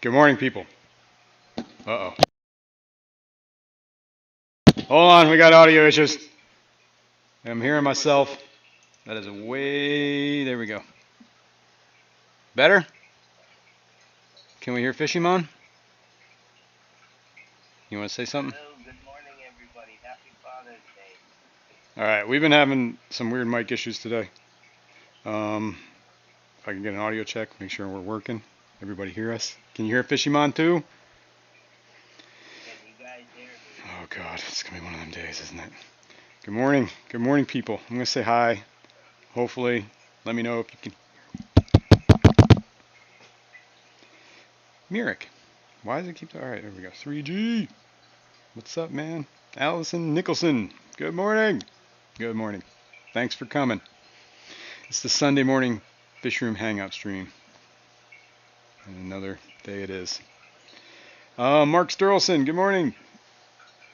Good morning, people. Uh-oh. Hold on, we got audio issues. I'm hearing myself. That is way... There we go. Better? Can we hear Fishymon? You want to say something? Hello, good morning, everybody. Happy Father's Day. All right, we've been having some weird mic issues today. If I can get an audio check, make sure we're working. Everybody hear us? Can you hear Fishymon too? Can you guys hear me? Oh God, it's gonna be one of them days, isn't it? Good morning. Good morning, people. I'm gonna say hi. Hopefully, let me know if you can. Mirik. Why does it keep... All right, there we go. 3G. What's up, man? Allison Nicholson. Good morning. Good morning. Thanks for coming. It's the Sunday morning Fishroom Hangout stream. And another day it is. Mark Sterlson, good morning.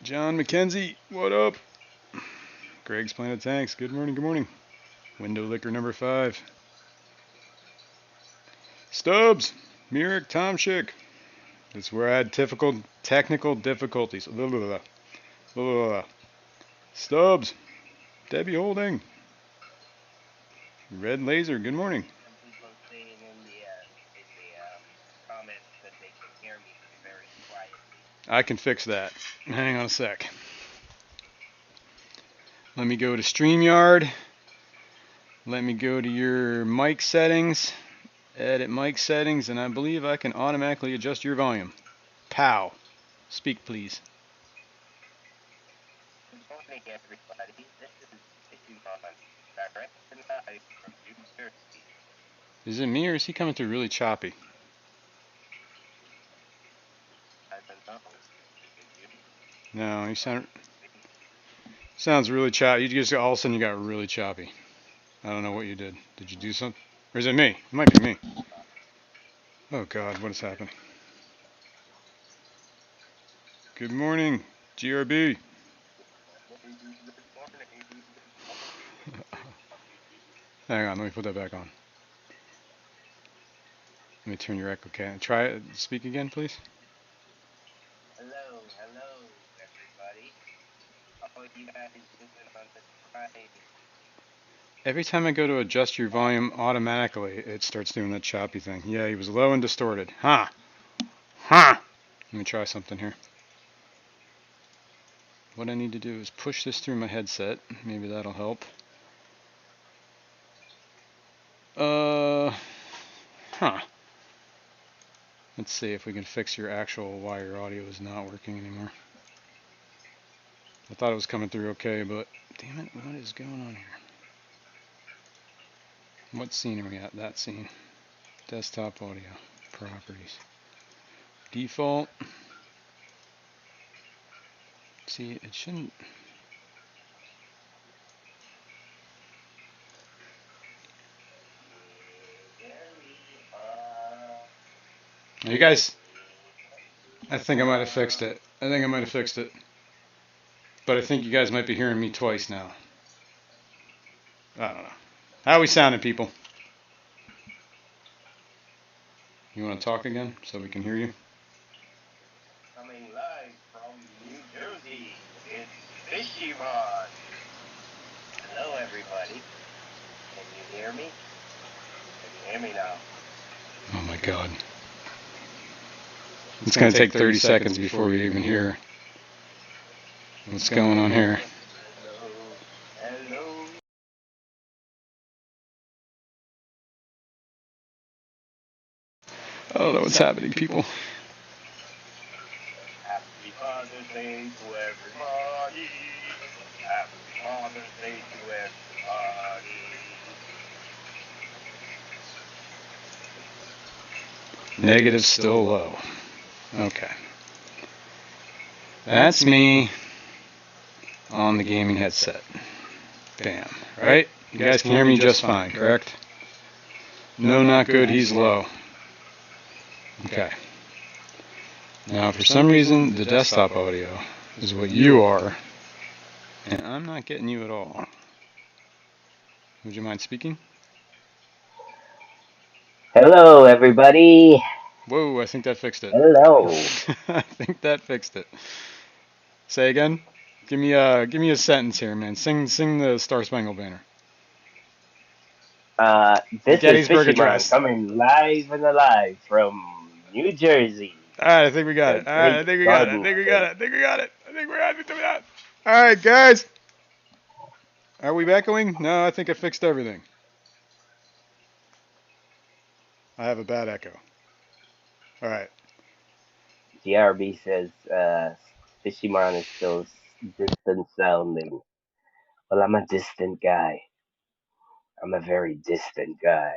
John McKenzie, what up? Greg's Planet Tanks, good morning, good morning. Window Liquor number 5. Stubbs, Mirik Tomschick. That's where I had technical difficulties. Stubbs, Debbie Holding. Red Laser, good morning. Some people saying in the comments that they can hear me very quietly. I can fix that. Hang on a sec. Let me go to StreamYard. Let me go to your mic settings. Edit mic settings, and I believe I can automatically adjust your volume. Pow. Speak, please. Good morning, everybody. This is Fishymon, direct and live from New Jersey. Is it me, or is he coming through really choppy? I don't know. No, he sounds really choppy. You just all of a sudden you got really choppy. I don't know what you did. Did you do something? Or is it me? It might be me. Oh God, what is happening? Good morning, GRB. Hang on, let me put that back on. Let me turn your echo can. Try it. Speak again, please. Hello, everybody. How are you guys doing on this Friday? Every time I go to adjust your volume automatically, it starts doing that choppy thing. Yeah, he was low and distorted. Huh. Let me try something here. What I need to do is push this through my headset. Maybe that'll help. Let's see if we can fix your actual why your audio is not working anymore. I thought it was coming through okay, but damn it, what is going on here? What scene are we at? That scene. Desktop audio. Properties. Default. See, it shouldn't... You guys, I think I might have fixed it. But I think you guys might be hearing me twice now. I don't know. How are we sounding, people? You want to talk again so we can hear you? Coming live from New Jersey, it's Fishymon. Hello, everybody. Can you hear me? Can you hear me now? Oh my God. It's going to take 30 seconds before we even hear what's going on here. Hello. I don't know what's happening, people. Happy Father's Day to everybody. Happy Father's Day to everybody. Negative still low. Okay. That's me on the gaming headset. Bam. Right? You guys can hear me just fine, correct? No, not good. He's low. Okay. Now, for some reason, the desktop audio is what you are, and I'm not getting you at all. Would you mind speaking? Hello, everybody. Whoa, I think that fixed it. Hello. I think that fixed it. Say again. Give me a sentence here, man. Sing the Star Spangled Banner. The This is Gettysburg Fishyman Address. coming live and alive from New Jersey, All right, I think we got the it. All right, great I think we got it. I Garden think we got it. State. I think we got it. I think we're on to that. All right, guys. Are we echoing? No, I think I fixed everything. I have a bad echo. All right. GRB says Fishyman is still distant sounding. Well, I'm a distant guy. I'm a very distant guy.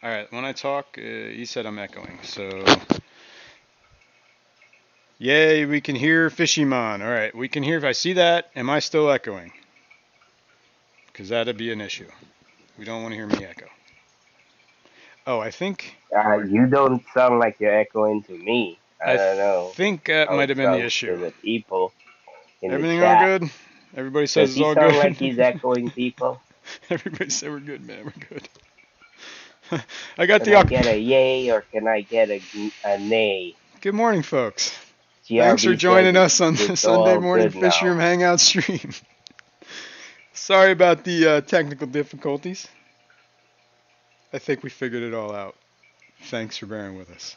All right. When I talk, you said I'm echoing. So, yay, we can hear Fishymon. All right, we can hear. If I see that, am I still echoing? Because that'd be an issue. We don't want to hear me echo. Oh, I think. You don't sound like you're echoing to me. I I don't know think that how might it have been the sounds issue. to the people in the Everything all chat. good? Everybody says Does it's he all sound good. like he's echoing people? Everybody said we're good, man. We're good. I got Can the. I get a yay or can I get a nay? Good morning, folks. Thanks for GRB says joining us on the it's Sunday all morning good now. Fishroom Hangout stream. Sorry about the technical difficulties. I think we figured it all out. Thanks for bearing with us.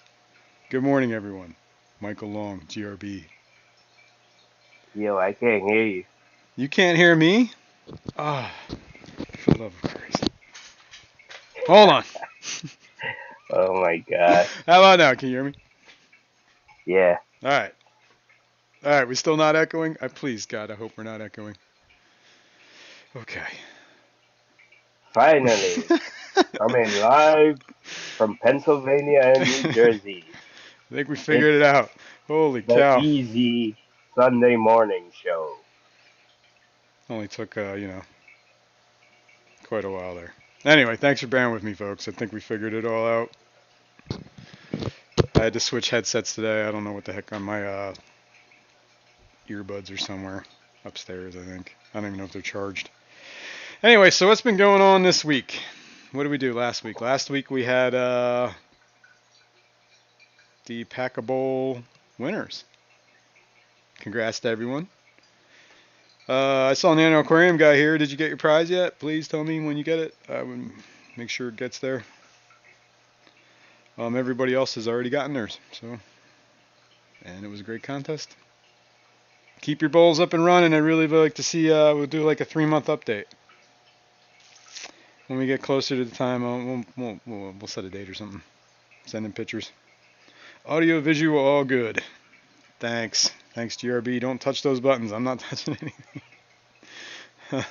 Good morning, everyone. Michael Long, GRB. Yo, I can't hear you. You can't hear me? Ah, for the love of Christ. Hold on. Oh my gosh. How about now? Can you hear me? Yeah. All right. All right, we still not echoing? Please, God, I hope we're not echoing. Okay. Finally, coming live from Pennsylvania and New Jersey. I think we figured It's it out. Holy the cow. Easy Sunday Morning Show. Only took, quite a while there. Anyway, thanks for bearing with me, folks. I think we figured it all out. I had to switch headsets today. I don't know what the heck on my earbuds are somewhere upstairs, I think. I don't even know if they're charged. Anyway, so what's been going on this week? What did we do last week? Last week we had the Pack-a-Bowl winners. Congrats to everyone. I saw an annual aquarium guy here. Did you get your prize yet? Please tell me when you get it. I would make sure it gets there. Everybody else has already gotten theirs. So, and it was a great contest. Keep your bowls up and running. I really would like to see. We'll do like a 3-month update. When we get closer to the time, we'll set a date or something. Send in pictures. Audio, visual, all good. Thanks. Thanks, GRB. Don't touch those buttons. I'm not touching anything. All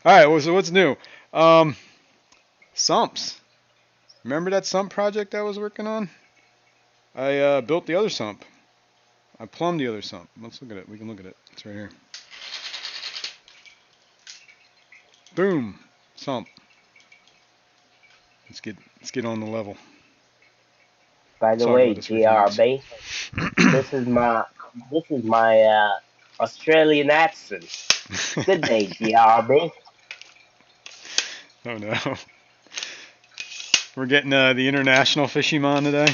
right. Well, so what's new? Sumps. Remember that sump project I was working on? I built the other sump. I plumbed the other sump. Let's look at it. We can look at it. It's right here. Boom. Sump. Let's get on the level. By the Talk way, about this for a few weeks. GRB, this is my Australian accent. Good day, GRB. Oh no. We're getting the international Fishymon today.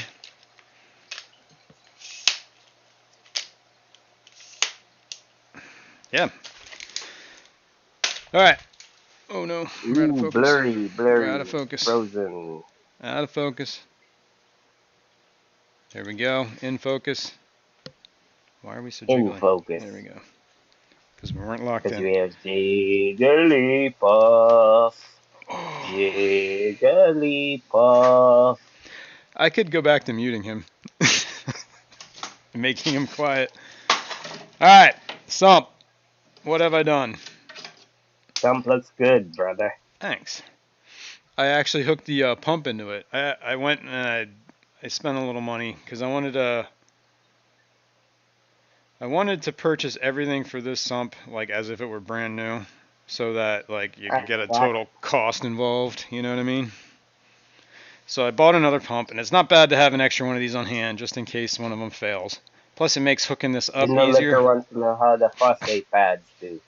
Yeah. All right. Oh no, we're out of focus. Blurry, We're out of focus. frozen. Out of focus. There we go. In focus. Why are we so jiggly? In focus. There we go. Because we weren't locked in. Because we have Jigglypuff. Jigglypuff. I could go back to muting him. Making him quiet. Alright, Sump. What have I done? Sump looks good, brother. Thanks. I actually hooked the pump into it. I went and I spent a little money because I wanted to purchase everything for this sump like as if it were brand new, so that like you could get a total cost involved. You know what I mean? So I bought another pump, and it's not bad to have an extra one of these on hand just in case one of them fails. Plus, it makes hooking this up easier. Liquor wants to know how the phosphate pads do.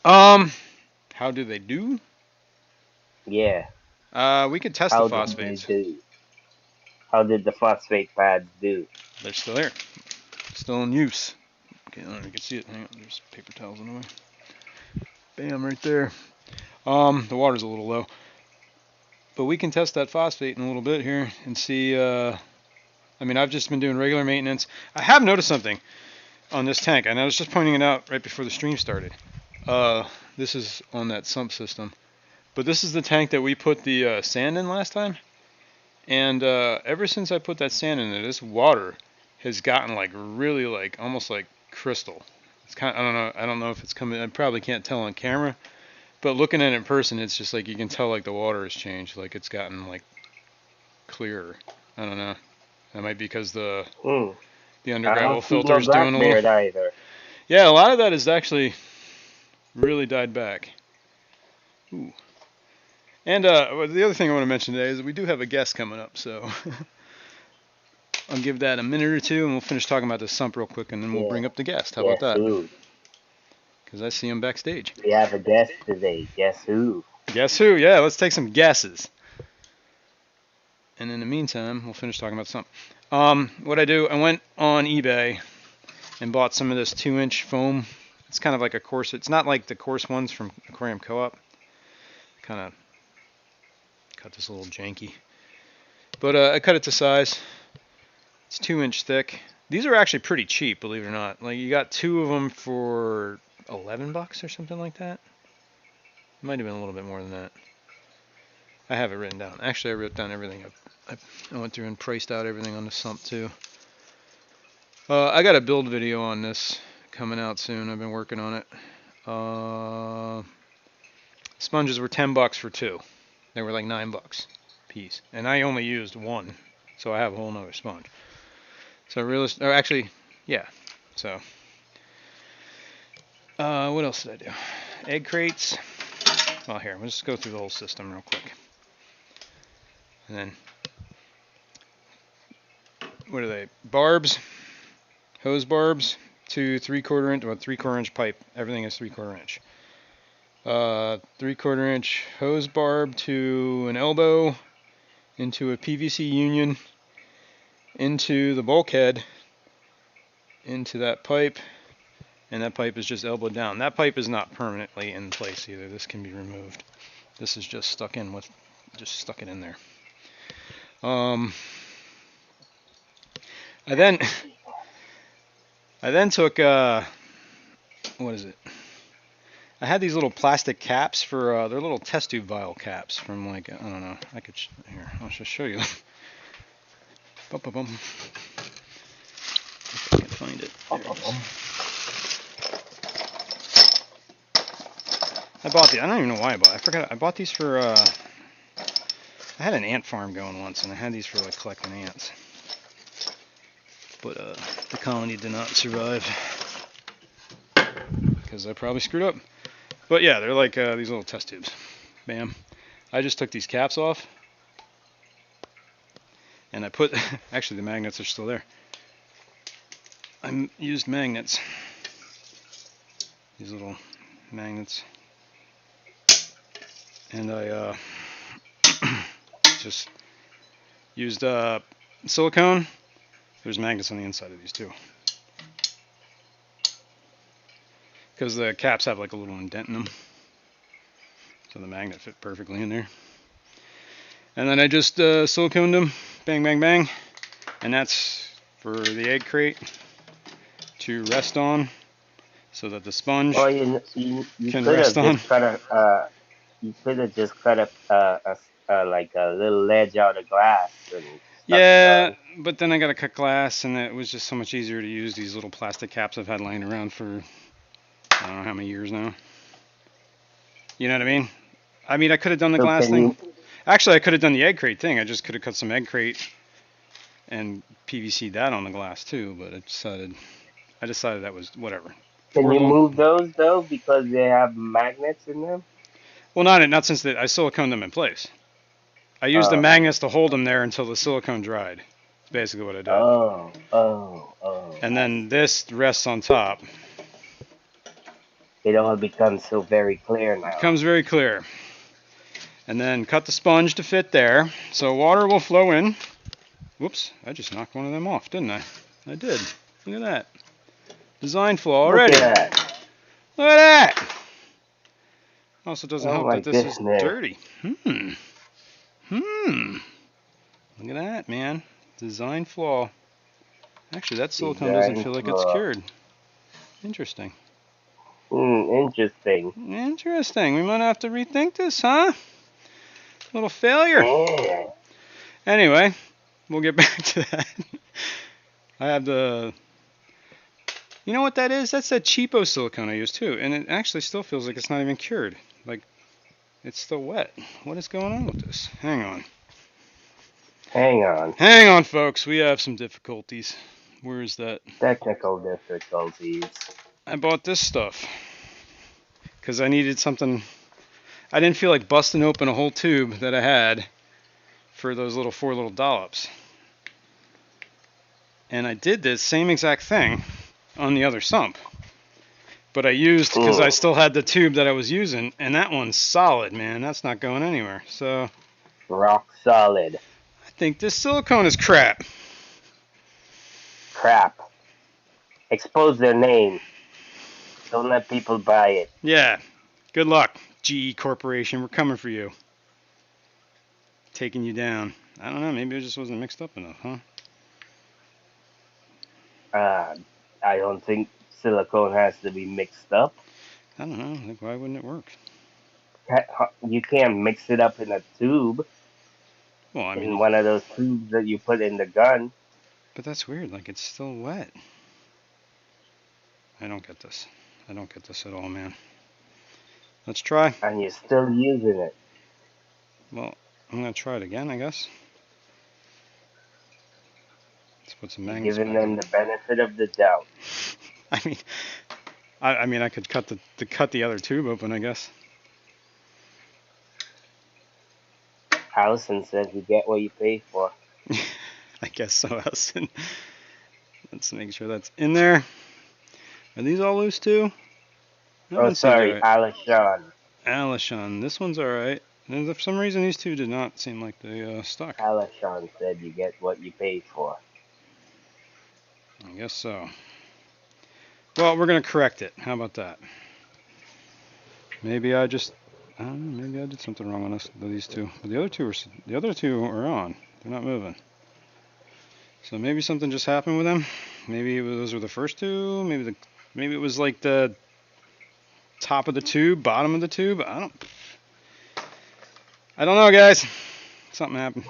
How do they do? Yeah. We could test the phosphates. How did the phosphate pads do? They're still there. Still in use. Okay, I don't know if you can see it. Hang on, there's paper towels in the way. Bam, right there. The water's a little low. But we can test that phosphate in a little bit here and see, I mean, I've just been doing regular maintenance. I have noticed something on this tank, and I was just pointing it out right before the stream started. This is on that sump system. But this is the tank that we put the sand in last time. And ever since I put that sand in there, this water has gotten like really like almost like crystal. It's kind of, I don't know if it's coming. I probably can't tell on camera, but looking at it in person, it's just like you can tell like the water has changed. Like it's gotten like clearer. I don't know. That might be because the I undergravel don't see no filter is doing black a there little. either. Yeah, a lot of that is actually really died back. Ooh. And the other thing I want to mention today is that we do have a guest coming up, so I'll give that a minute or two, and we'll finish talking about this sump real quick, and then we'll bring up the guest. How about Guess that? who? Because I see him backstage. We have a guest today. Guess who? Guess who? Yeah, let's take some guesses. And in the meantime, we'll finish talking about the sump. What I do, I went on eBay and bought some of this 2-inch foam. It's kind of like a coarse. It's not like the coarse ones from Aquarium Co-op. Kind of cut this a little janky. But I cut it to size. It's 2-inch thick. These are actually pretty cheap, believe it or not. Like you got 2 of them for $11 or something like that. It might have been a little bit more than that. I have it written down. Actually, I wrote down everything. I went through and priced out everything on the sump too. I got a build video on this coming out soon. I've been working on it. Sponges were $10 for 2. They were like $9 a piece, and I only used 1, so I have a whole nother sponge. So actually, yeah. So, what else did I do? Egg crates. Well, here, we'll just go through the whole system real quick. And then, what are they? Barbs, hose barbs, to 3/4 inch, well, 3/4 inch pipe. Everything is 3/4 inch. 3/4 inch hose barb to an elbow, into a PVC union, into the bulkhead, into that pipe, and that pipe is just elbowed down. That pipe is not permanently in place either. This can be removed. This is just stuck in with, just stuck it in there. I then took what is it? I had these little plastic caps for they're little test tube vial caps from like, I don't know. I could here. I'll just show you. Bum, bum, bum. If I can find it. There it is. I bought these. I don't even know why I bought. I forgot. I bought these for. I had an ant farm going once, and I had these for like collecting ants. But the colony did not survive because I probably screwed up. But yeah, they're like these little test tubes. Bam. I just took these caps off, and I put. Actually, the magnets are still there. I used magnets. These little magnets. And I just used silicone. There's magnets on the inside of these too, because the caps have like a little indent in them, so the magnet fit perfectly in there. And then I just siliconed them, bang, bang, bang, and that's for the egg crate to rest on, so that the sponge you can could rest have on. just you could have just cut like a little ledge out of glass and stuck Yeah, it on. but then I got to cut glass, and it was just so much easier to use these little plastic caps I've had lying around for I don't know how many years now. You know what I mean? I mean, I could have done the So glass can thing. you? Actually, I could have done the egg crate thing. I just could have cut some egg crate and PVC'd that on the glass too, but I decided that was whatever. Can you Portable. move those though because they have magnets in them? Well, not since I siliconed them in place. I used the magnets to hold them there until the silicone dried. That's basically what I did. And then this rests on top. It all becomes so very clear now. It becomes very clear. And then cut the sponge to fit there, so water will flow in. Whoops, I just knocked one of them off, didn't I? I did. Look at that. Design flaw Look already. at that. Look at that. Also doesn't Oh help my that this is goodness. dirty. Look at that, man. Design flaw. Actually, that silicone doesn't Design feel like it's flaw. cured. Interesting. Interesting. Interesting. We might have to rethink this, huh? Little failure. Yeah. Anyway, we'll get back to that. I have the... You know what that is? That's that cheapo silicone I use too. And it actually still feels like it's not even cured. Like, it's still wet. What is going on with this? Hang on. Hang on. Hang on, folks. We have some difficulties. Where is that? Technical difficulties. I bought this stuff because I needed something. I didn't feel like busting open a whole tube that I had for those four little dollops. And I did this same exact thing on the other sump. But I used, because I still had the tube that I was using, and that one's solid, man. That's not going anywhere. So Rock solid. I think this silicone is crap. Crap. Expose their name. Don't let people buy it. Yeah. Good luck, GE Corporation. We're coming for you. Taking you down. I don't know. Maybe it just wasn't mixed up enough, huh? I don't think silicone has to be mixed up. I don't know. Like, why wouldn't it work? You can't mix it up in a tube. Well, I mean, in one of those tubes that you put in the gun. But that's weird. Like, it's still wet. I don't get this. I don't get this at all, man. Let's try. And you're still using it. Well, I'm going to try it again, I guess. Let's put some magnets Giving back them in. the benefit of the doubt. I mean, I could cut the other tube open, I guess. Allison says you get what you pay for. I guess so, Allison. Let's make sure that's in there. Are these all loose too? Oh, sorry, Alishon. Alishon. This one's alright. And for some reason, these two did not seem like they stuck. Alishon said you get what you pay for. I guess so. Well, we're going to correct it. How about that? Maybe I just... I don't know, maybe I did something wrong on these two. But the other two are on. They're not moving. So maybe something just happened with them. Maybe those were the first two. Maybe it was like the top of the tube, bottom of the tube. I don't know, guys. Something happened.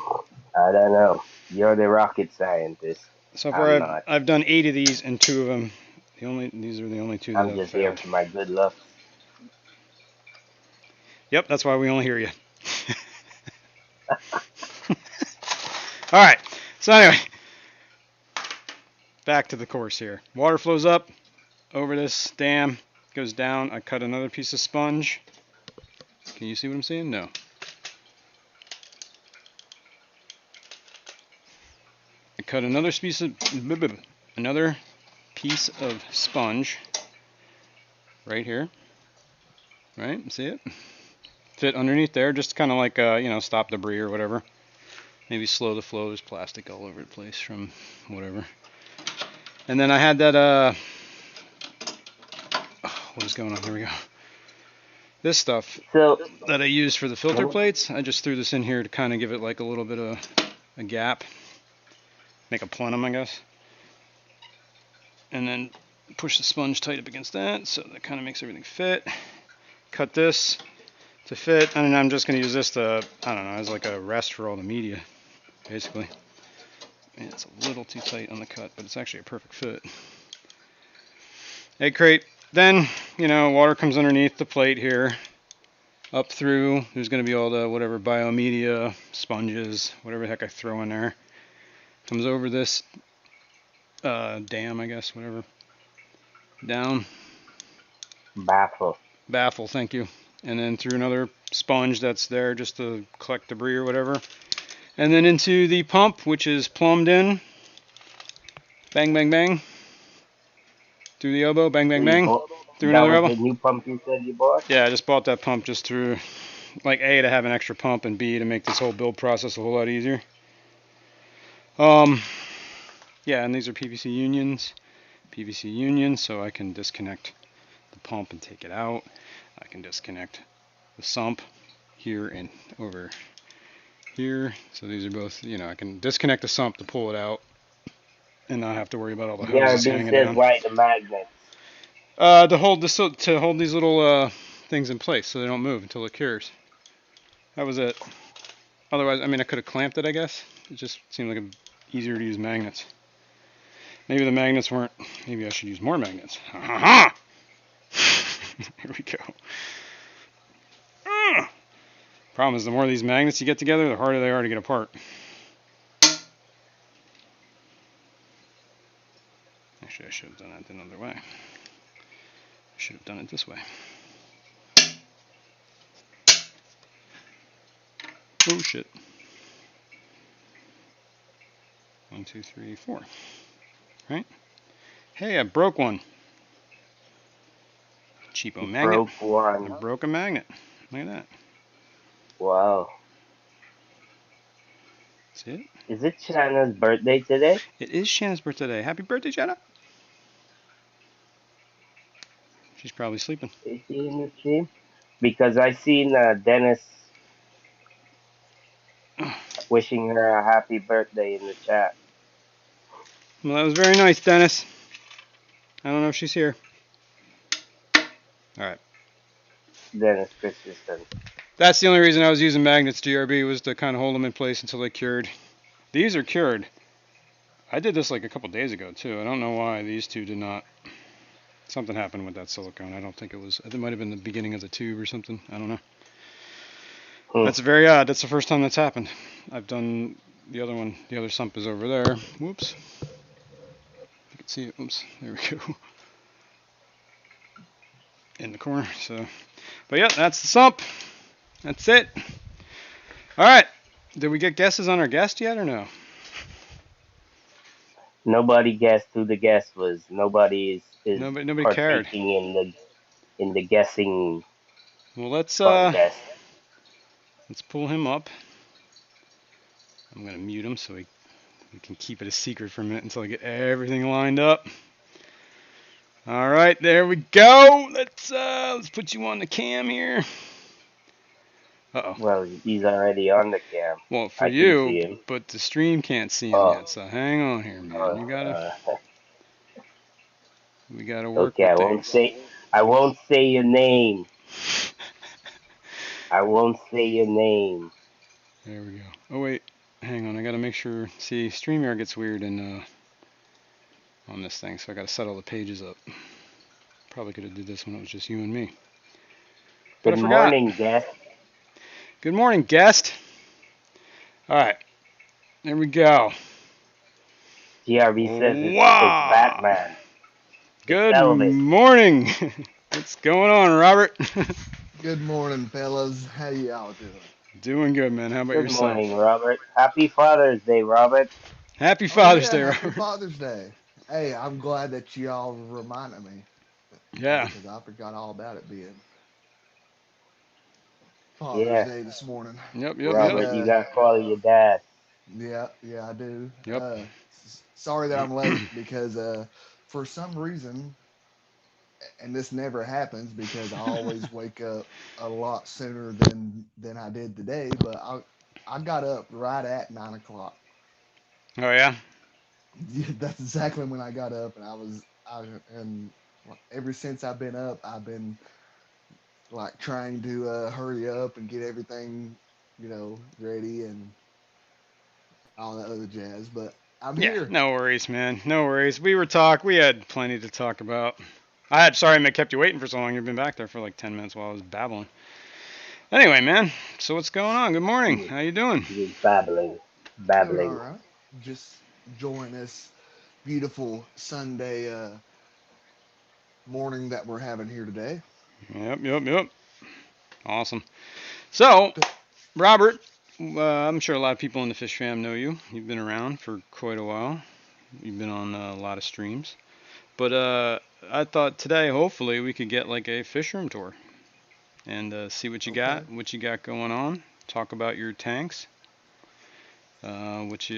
I don't know. You're the rocket scientist. So far, I've done 8 of these, and 2 of them. These are the only 2 that I'm just here for my good luck. Yep, that's why we only hear you. All right. So anyway, back to the course here. Water flows up over this dam, goes down. I cut another piece of sponge. Can you see what I'm seeing? No. I cut another piece of sponge right here. Right? See it? Fit underneath there, just kind of like stop debris or whatever. Maybe slow the flow. There's plastic all over the place from whatever. And then I had that what is going on? Here we go. This stuff that I use for the filter plates, I just threw this in here to kind of give it like a little bit of a gap. Make a plenum, I guess. And then push the sponge tight up against that, so that kind of makes everything fit. Cut this to fit, and then I'm just going to use this to, I don't know, as like a rest for all the media, basically. And it's a little too tight on the cut, but it's actually a perfect fit. Egg crate. Then, water comes underneath the plate here, up through. There's going to be all the whatever biomedia, sponges, whatever the heck I throw in there. Comes over this dam, I guess, whatever. Down. Baffle, thank you. And then through another sponge that's there just to collect debris or whatever. And then into the pump, which is plumbed in. Bang, bang, bang. Through the elbow, bang, bang, bang. Through another elbow. That was the new pump you said you bought? Yeah, I just bought that pump just through, like, A, to have an extra pump, and B, to make this whole build process a whole lot easier. Yeah, and these are PVC unions. PVC unions, so I can disconnect the pump and take it out. I can disconnect the sump here and over here. So these are both, I can disconnect the sump to pull it out and not have to worry about all the hoses DRB hanging says down. why the magnets. To hold these little things in place so they don't move until it cures. That was it. Otherwise, I mean, I could have clamped it, I guess. It just seemed like easier to use magnets. Maybe the magnets weren't. Maybe I should use more magnets. Ha ha ha! Here we go. Problem is, the more of these magnets you get together, the harder they are to get apart. Actually, I should have done it another way. I should have done it this way. Oh shit. 1, 2, 3, 4. Right? Hey, I broke one. Cheapo magnet. Broke one. I broke a magnet. Look at that. Wow. See it? Is it Shanna's birthday today? It is Shanna's birthday today. Happy birthday, Shanna. She's probably sleeping. Is she in the stream? Because I seen Dennis wishing her a happy birthday in the chat. Well, that was very nice, Dennis. I don't know if she's here. Alright. Dennis Christensen. That's the only reason I was using magnets, DRB, was to kind of hold them in place until they cured. These are cured. I did this like a couple days ago, too. I don't know why these two did not. Something happened with that silicone. I don't think it was. It might have been the beginning of the tube or something. I don't know. That's very odd. That's the first time that's happened. I've done the other one. The other sump is over there. Whoops. You can see it. Oops. There we go. In the corner. So, but yeah, that's the sump. That's it. All right. Did we get guesses on our guest yet or no? Nobody guessed who the guest was. Nobody is Nobody cared. partaking in the guessing Well, let's contest. let's pull him up. I'm gonna mute him so we can keep it a secret for a minute until I get everything lined up. All right, there we go. Let's put you on the cam here. Uh-oh. Well, he's already on the cam. Well, for I can you, see him. but the stream can't see him yet. So hang on here, man. We gotta work okay, with things. I won't say your name. I won't say your name. There we go. Oh wait, hang on. I gotta make sure. See, StreamYard gets weird on this thing, so I gotta set all the pages up. Probably could have did this when it was just you and me. But Good morning, guest. Good morning, guest. All right, there we go. GRB says it's Batman. Good morning. What's going on, Robert? Good morning, fellas. How y'all doing? Doing good, man. How about yourself? Good morning, Robert. Happy Father's Day, Robert. Happy Father's Day, Robert. Happy Father's Day. Hey, I'm glad that y'all reminded me. Yeah. Because I forgot all about it being Father's Day this morning. Yep. Robert, you got to follow your dad. Yeah, I do. Yep. Sorry that I'm late because for some reason, and this never happens because I always wake up a lot sooner than I did today, but I got up right at 9 o'clock. Oh yeah. Yeah, that's exactly when I got up, and ever since I've been up, I've been like trying to hurry up and get everything, ready and all that other jazz. But I'm here. No worries, man. No worries. We had plenty to talk about. Sorry I kept you waiting for so long. You've been back there for like 10 minutes while I was babbling. Anyway, man. So what's going on? Good morning. How you doing? Just babbling. All right. Just enjoying this beautiful Sunday morning that we're having here today. Yep. Awesome. So, Robert, I'm sure a lot of people in the Fish Fam know you. You've been around for quite a while. You've been on a lot of streams. But I thought today, hopefully, we could get like a Fishroom tour and see what you got going on. Talk about your tanks. What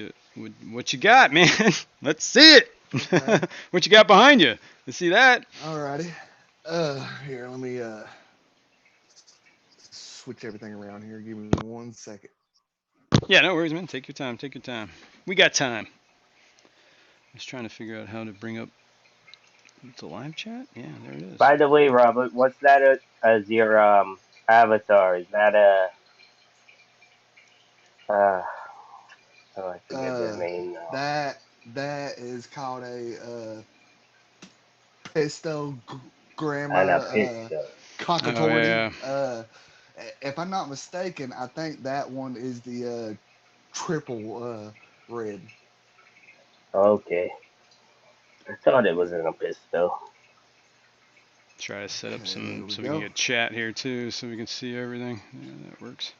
you got, man? Let's see it. Okay. What you got behind you? Let's see that. Alrighty. Here, let me switch everything around here. Give me 1 second. Yeah, no worries, man. Take your time. Take your time. We got time. Just trying to figure out how to bring up the live chat. Yeah, there it is. By the way, Robert, what's that as your avatar? Is that a uh oh, I forget their Uh, name now. that that is called a pesto grandma Anapisto. Oh cockatoity. yeah, If I'm not mistaken, I think that one is the triple red. Okay. I thought it was Anapisto. try to set up Okay, there some we so we can go. get chat here too, so we can see everything. Yeah, that works.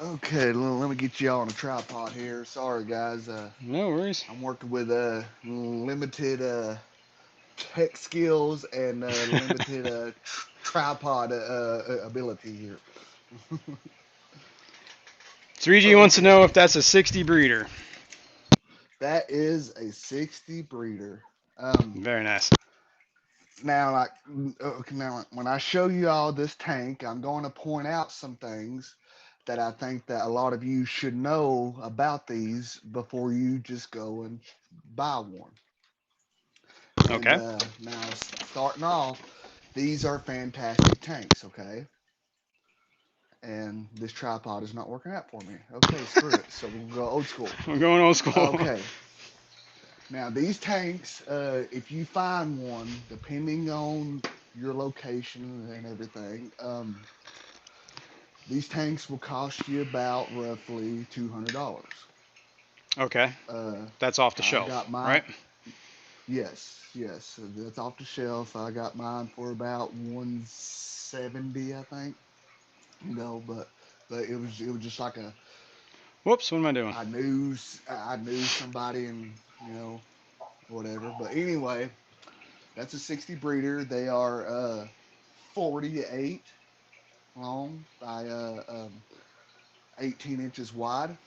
Okay, let me get you all on a tripod here. Sorry, guys. No worries. I'm working with limited tech skills and limited tripod ability here. 3G wants to know Okay, if that's a 60 breeder. that is a 60 breeder. Um, Very nice. Now, like, okay, now when I show you all this tank, I'm going to point out some things that I think that a lot of you should know about these before you just go and buy one. And Okay. now, starting off, these are fantastic tanks, okay? And this tripod is not working out for me. Okay, screw it. So we'll go old school. We're going old school. Okay, now these tanks, if you find one, depending on your location and everything, these tanks will cost you about roughly $200. Okay. That's off the I shelf, got my right? yes, that's off the shelf. I got mine for about 170, I think. But it was just like a Whoops, what am I doing? I knew somebody and whatever. But anyway, that's a 60 breeder. They are 48 long by 18 inches wide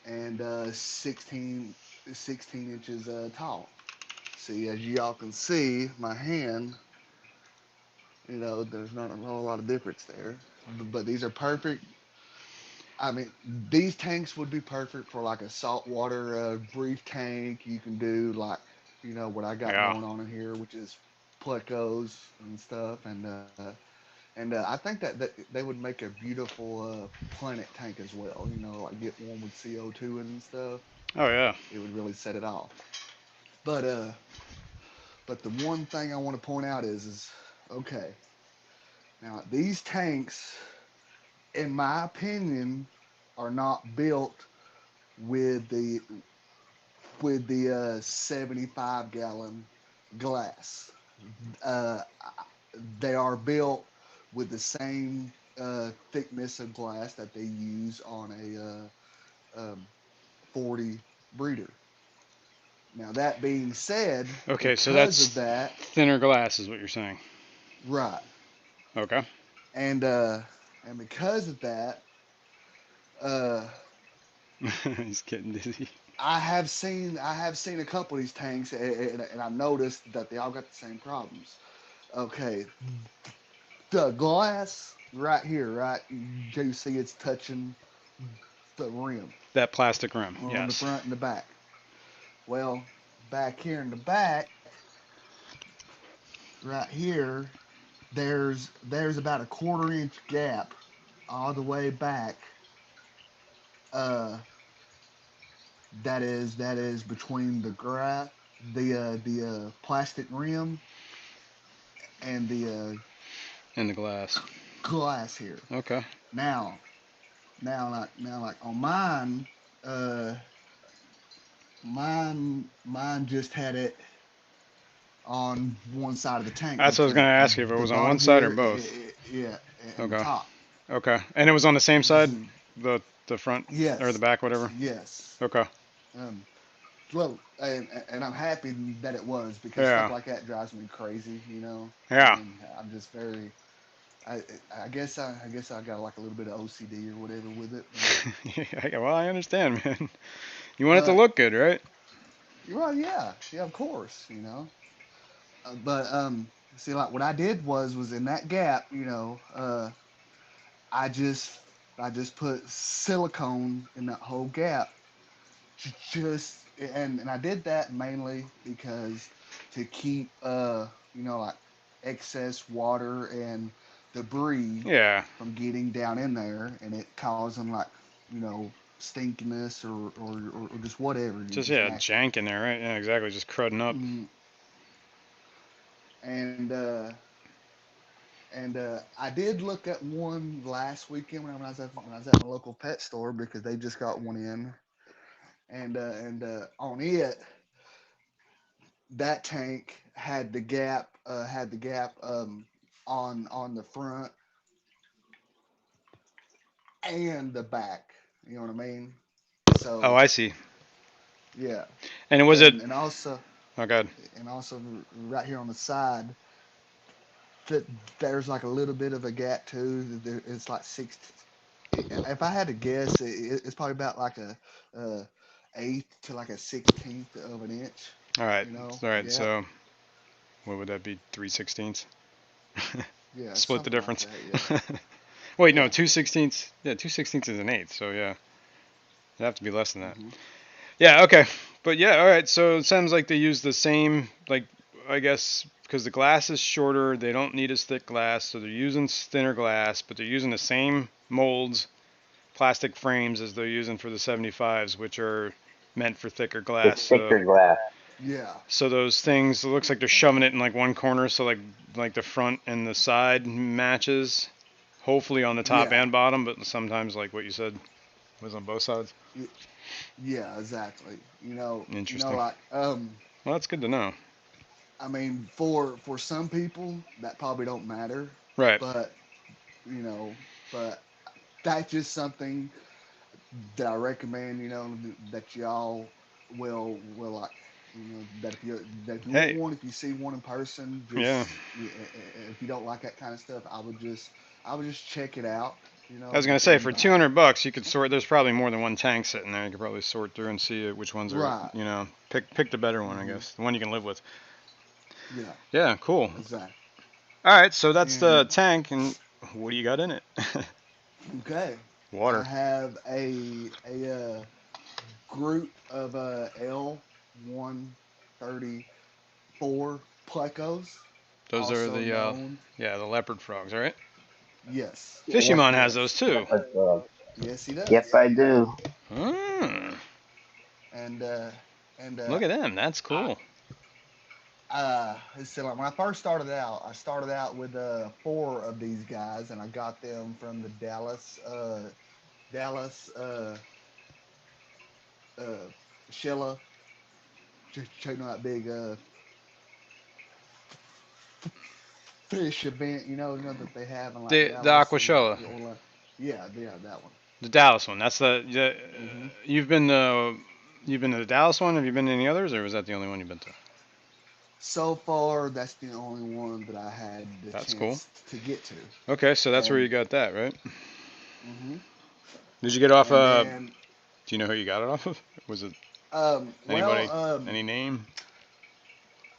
and 16 inches tall. See, as y'all can see, my hand, there's not a whole lot of difference there. But these are perfect. I mean, these tanks would be perfect for like a saltwater brief tank. You can do like, what I got Yeah. going on in here, which is plecos and stuff. And I think that they would make a beautiful planet tank as well. Like get one with CO2 and stuff. Oh yeah. It would really set it off. But uh, but the one thing I want to point out is okay. Now these tanks, in my opinion, are not built with the 75-gallon glass. Uh, they are built with the same thickness of glass that they use on a 40 breeder. Now that being said, Okay, so because of that's that, thinner glass is what you're saying. right, Okay. and uh, and because of that, uh, He's getting dizzy. I have seen a couple of these tanks, and I've noticed that they all got the same problems. Okay, the glass right here, right? You see it's touching the rim That plastic rim, on the yes. front and the back. Well, back here in the back, right here, there's about a quarter-inch gap all the way back. Uh, that is between the plastic rim and the In the glass. glass here. Okay. Now, like on mine, uh, mine just had it on one side of the tank, That's what I which was is gonna ask you if it the was on one bottom side or here. both. Yeah, and the Okay. top. Okay. And it was on the same side? The front or the Yes, back, whatever? yes. Okay. Um, well, and I'm happy that it was because stuff Yeah. like that drives me crazy, Yeah. and I'm just very. I I guess I got like a little bit of OCD or whatever with it, Yeah, well, I understand, man. You want it to but look good, right? well, yeah, yeah, of course, but see, like what I did was in that gap, I just I just put silicone in that whole gap, just and I did that mainly because to keep like excess water and debris Yeah. from getting down in there and it causing like stinkiness or just whatever, Just, just yeah, nasty. jank in there, right? Yeah, exactly. Just crudding up. Mm, and I did look at one last weekend when I was at my local pet store because they just got one in, and on it, that tank had the gap on the front and the back. You know what I mean? Oh, So I see. yeah, And was it? and also Oh, God. right here on the side, that there's like a little bit of a gap too. It's like six. If I had to guess, it's probably about like a eighth to like a 16th of an inch. All right. All right. Gap. So, what would that be? 3/16? Yeah, Split the something like difference. that. Yeah, Wait, no, yeah. 2/16. Yeah, 2/16 is an eighth. So, yeah, it'd have to be less than that. Hmm. Yeah, okay. But yeah, all right. So it sounds like they use the same, like, I guess, because the glass is shorter, they don't need as thick glass, so they're using thinner glass, but they're using the same molds, plastic frames as they're using for the 75s, which are meant for thicker The glass. So thicker glass. Yeah. so those things, it looks like they're shoving it in like one corner, so like the front and the side matches, hopefully on the top Yeah. and bottom, but sometimes like what you said was on both sides. Y- Yeah, exactly. Interesting. Like Well, that's good to know. I mean, for some people that probably don't matter, Right. but you know, but that's just something that I recommend. That y'all will like. That if you want Hey, one, if you see one in person, yeah. just if you don't like that kind of stuff, I would just check it out. I was gonna say And for $200 you could sort. There's probably more than one tank sitting there. You could probably sort through and see which ones are, right. pick the better one, I Hmm. guess, the one you can live with. Yeah, Yeah, cool. exactly. All right, so that's the And tank, and what do you got in it? okay, I Water. have a group of L134 plecos, Those are also the known. yeah, the leopard frogs. All right. Yes, Yep. Fishymon has those yes, too. Leopard frog. yes, he Yep, does. I do. Hmm. And uh, and Look at them. That's I cool. so like when I first started out, I started out with four of these guys, and I got them from the Dallas uh, Sheila, checking out that big fish event, that they have in like The Dallas and like Aquashella, Orlando. Yeah, yeah, that one. the Dallas one. That's the Hmm. you've been to the Dallas one. Have you been to any others, or was that the only one you've been to? So far, that's the only one that I had the That's cool. chance to get to, Okay, so that's where you and got that, right? hmm Did you get off? and then Do you know who you got it off of? Was it well, anybody? Any name?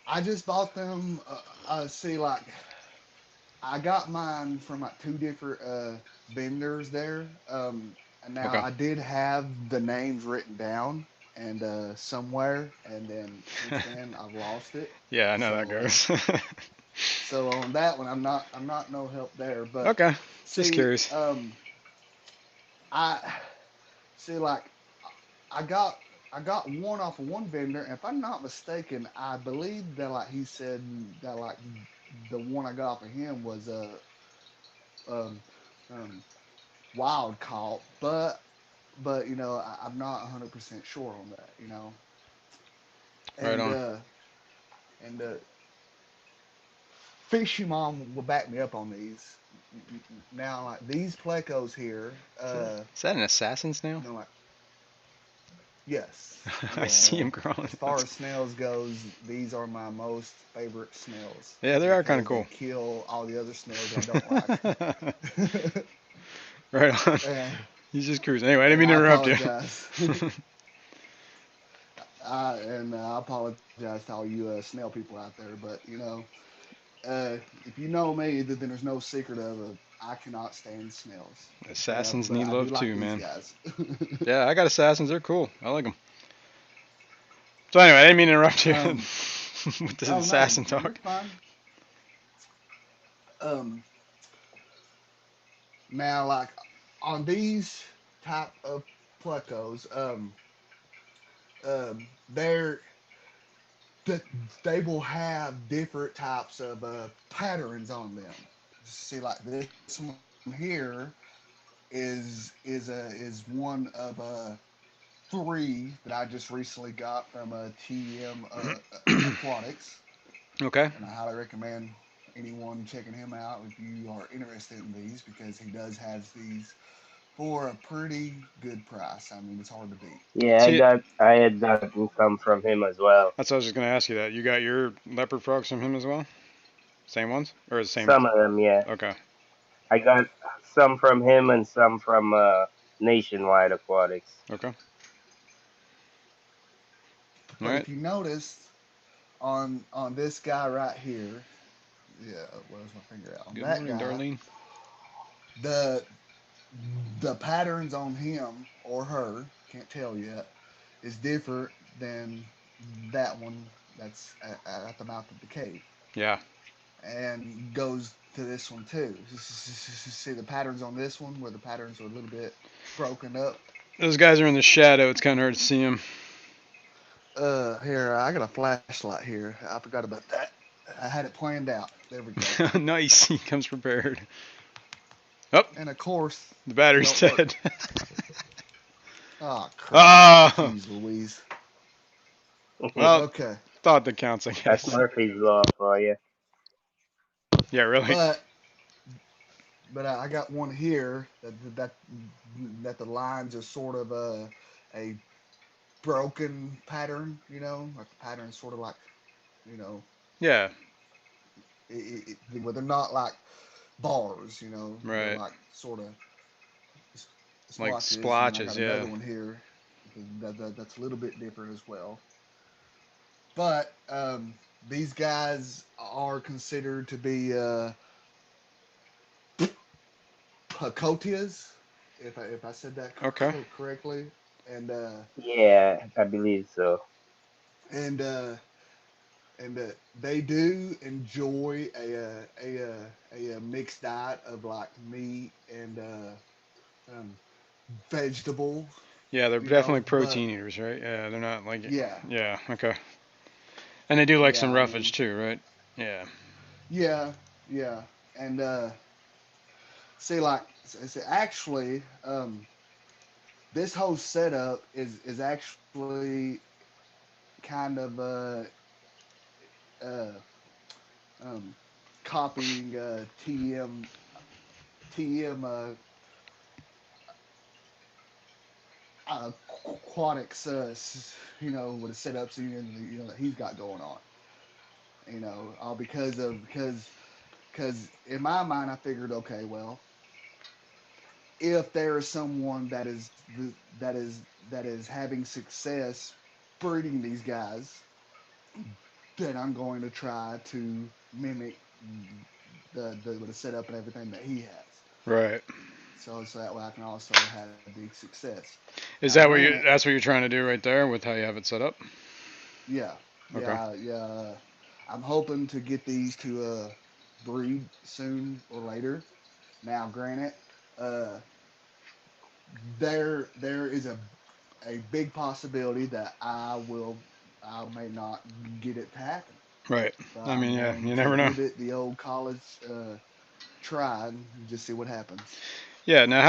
I just bought them. See, like I got mine from like two different vendors there. And now Okay. I did have the names written down and somewhere, and then since then I've lost it. Yeah, I know that So goes. on that one, I'm not no help there. But Okay, just see, curious. I see like I got I got one off of one vendor, and if I'm not mistaken, I believe that like he said that like the one I got off of him was um, um, wild caught, but I'm not 100% sure on that, Right and on. uh, and Fishy Mom will back me up on these. Now, like these plecos here, Is that an assassin snail? like Yes. I see Yeah. them crawling. As far as snails goes, these are my most favorite snails Yeah, they are kind of because they cool. kill all the other snails I don't like. Right on. and, He's just cruising. Anyway, I didn't and mean to I interrupt you. apologize. I apologize to all you snail people out there, but if you know me, then there's no secret of it. I cannot stand snails. Assassins But need I do love like too, these man. guys. Yeah, I got assassins. They're cool. I like them. So anyway, I didn't mean to interrupt you um, with this oh no, assassin you're talk. fine. Um, Now, like on these type of plecos, they're that they will have different types of patterns on them. See, like this one here is one of three that I just recently got from TM Aquatics, Okay. and I highly recommend anyone checking him out if you are interested in these because he does have these for a pretty good price. I mean, it's hard to beat. Yeah, See, I had gotten some from him as well. that's what I was just gonna ask you. That you got your leopard frogs from him as well? Same ones or the same? Some of them, yeah. Okay. I got some from him and some from Nationwide Aquatics. Okay. All But right. if you notice on this guy right here, yeah, where's my finger at? On Good that morning, guy, Darlene. the the patterns on him or her, can't tell yet, is different than that one that's at the mouth of the cave, Yeah. and goes to this one too. See the patterns on this one where the patterns are a little bit broken up. Those guys are in the shadow. It's kind of hard to see them. Here I got a flashlight here. I forgot about that. I had it planned out. There we go. Nice. He comes prepared. Oh, And of course, the it battery's don't work. dead. Oh crap! Oh. Jeez Louise. Well, Okay, thought that counts, I That's guess. Murphy's Law for you. Yeah, really. but I got one here that the lines are sort of a broken pattern. Like the pattern is sort of like you know, Yeah. well, they're not like bars. They're Right. like sort of Like splotches, and then I splotches. got Yeah. another one here that's a little bit different as well. But these guys are considered to be Pacotias, if I said that Okay. correctly, and Yeah, I believe so. and uh, and they do enjoy a mixed diet of like meat and um, vegetables, Yeah, they're definitely But protein eaters, right? Yeah, they're not like. yeah, Yeah. Okay. And they do like some yeah, I roughage mean, too, right? Yeah. yeah, yeah, and see, like, actually, this whole setup is actually kind of uh, um, copying TM Aquatics, with the setups that he's got going on. All because in my mind I figured, okay, well, if there is someone that is that is having success breeding these guys, then I'm going to try to mimic the setup and everything that he has. Right. So that way I can also have the success. Is Now, that what you? granted, That's what you're trying to do right there with how you have it set up? yeah, Okay. yeah. I'm hoping to get these to breed soon or later. Now, granted, uh, there is a big possibility that I may not get it to happen. Right. But I mean, I'm yeah. going You to never know. give it the old college try and just see what happens. Yeah. Now,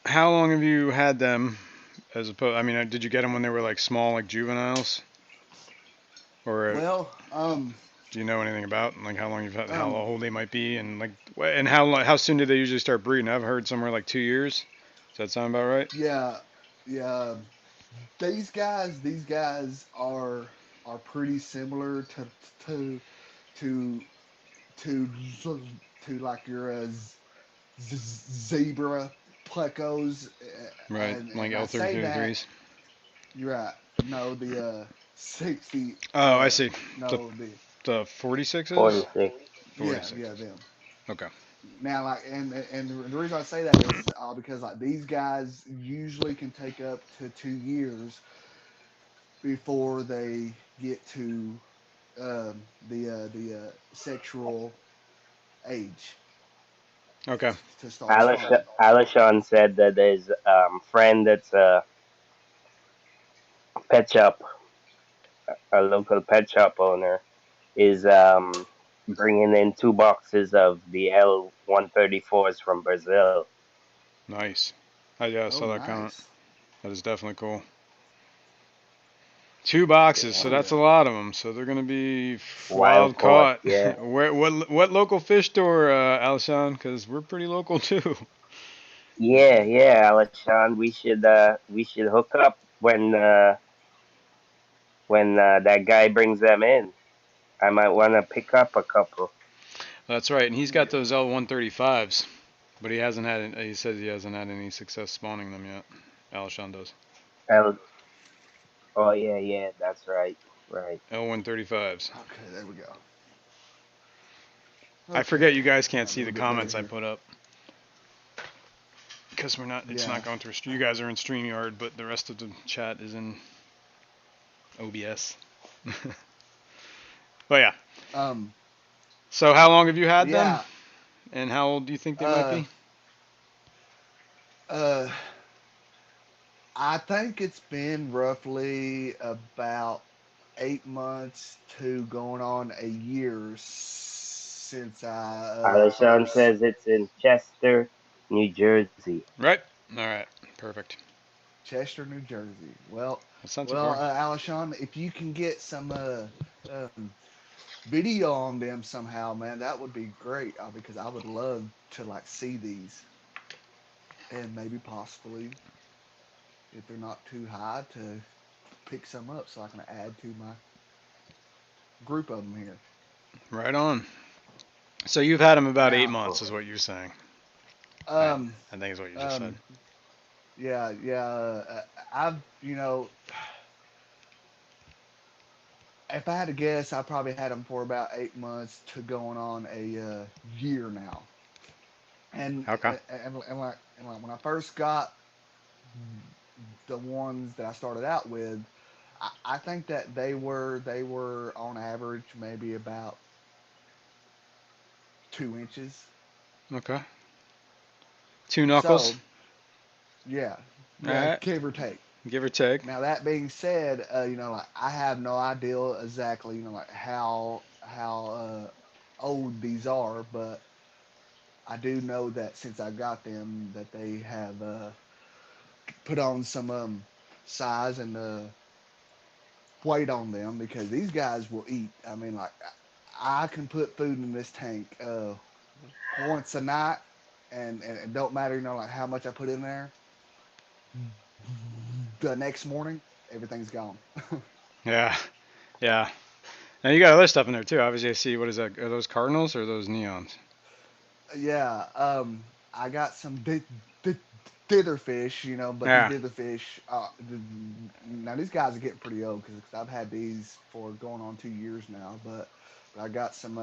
how long have you had them? As opposed, I mean, did you get them when they were like small, like juveniles, or Well, do you know anything about like how long you've had, how um, old they might be, and like, and how soon do they usually start breeding? I've heard somewhere like 2 years. Does that sound about right? yeah, yeah. these guys are pretty similar to to to to like your zebra plecos, Right, like and I say that L33s. you're right. No, the 60. Oh, I see. The No, the the 46s. 46. yeah 46s. them. Okay. Now, like, and the reason I say that is because like these guys usually can take up to 2 years before they get to the sexual age Okay. to start spawning. Alishon said that his friend that's a pet shop, a local pet shop owner, is bringing in 2 boxes of the L134s from Brazil. Nice. Yeah, I Oh, saw that comment. nice. That is definitely cool. 2 boxes, so Yeah. Oh that's a yeah. lot of them. So they're gonna be Wild wild caught, caught. yeah. What local fish store, Alshon? Because we're pretty local too. Yeah, Alishon, we should hook up when that guy brings them in. I might want to pick up a couple. That's right, and he's got Okay. those L135s, but he hasn't had. He says he hasn't had any success spawning them yet. Alshon does. L, oh yeah, that's right, right. L135s. Okay, there we go. I forget Okay, you guys I can't got a see the little bit better comments I here. put up because we're not. It's not Yeah. going through. You guys are in Streamyard, but the rest of the chat is in OBS. But yeah. Um. So how long have you had them, Yeah. and how old do you think they might Uh. be? Uh. I think it's been roughly about 8 months to going on a year since I Alishon first says it's in Chester, New Jersey. Right. All right. Perfect. Chester, New Jersey. Well, That's not too well, far. Alishon, if you can get some video on them somehow, man, that would be great. Because I would love to like see these and maybe possibly, if they're not too high, to pick some up so I can add to my group of them here. Right on. So you've had them about eight Now, months, Oh, is what you're saying. I, um, I think is what you just said. um, yeah, I've, if I had to guess, I probably had them for about 8 months to going on a year now. And, Okay. and like when I first got the ones that I started out with, I think that they were on average maybe about 2 inches. Okay. Two knuckles. So yeah, All yeah, right. give or take. Give or take. Now that being said, like I have no idea exactly, like how old these are, but I do know that since I got them, that they have put on some size and weight on them because these guys will eat. I mean, like I can put food in this tank once a night, and it don't matter, like how much I put in there. The next morning, everything's gone. Yeah. Yeah. Now you got other stuff in there too. Obviously, I see. What is that? Are those cardinals or those neons? Yeah, I got some dither fish, but these Yeah. dither fish, now these guys are getting pretty old because I've had these for going on 2 years now. But I got some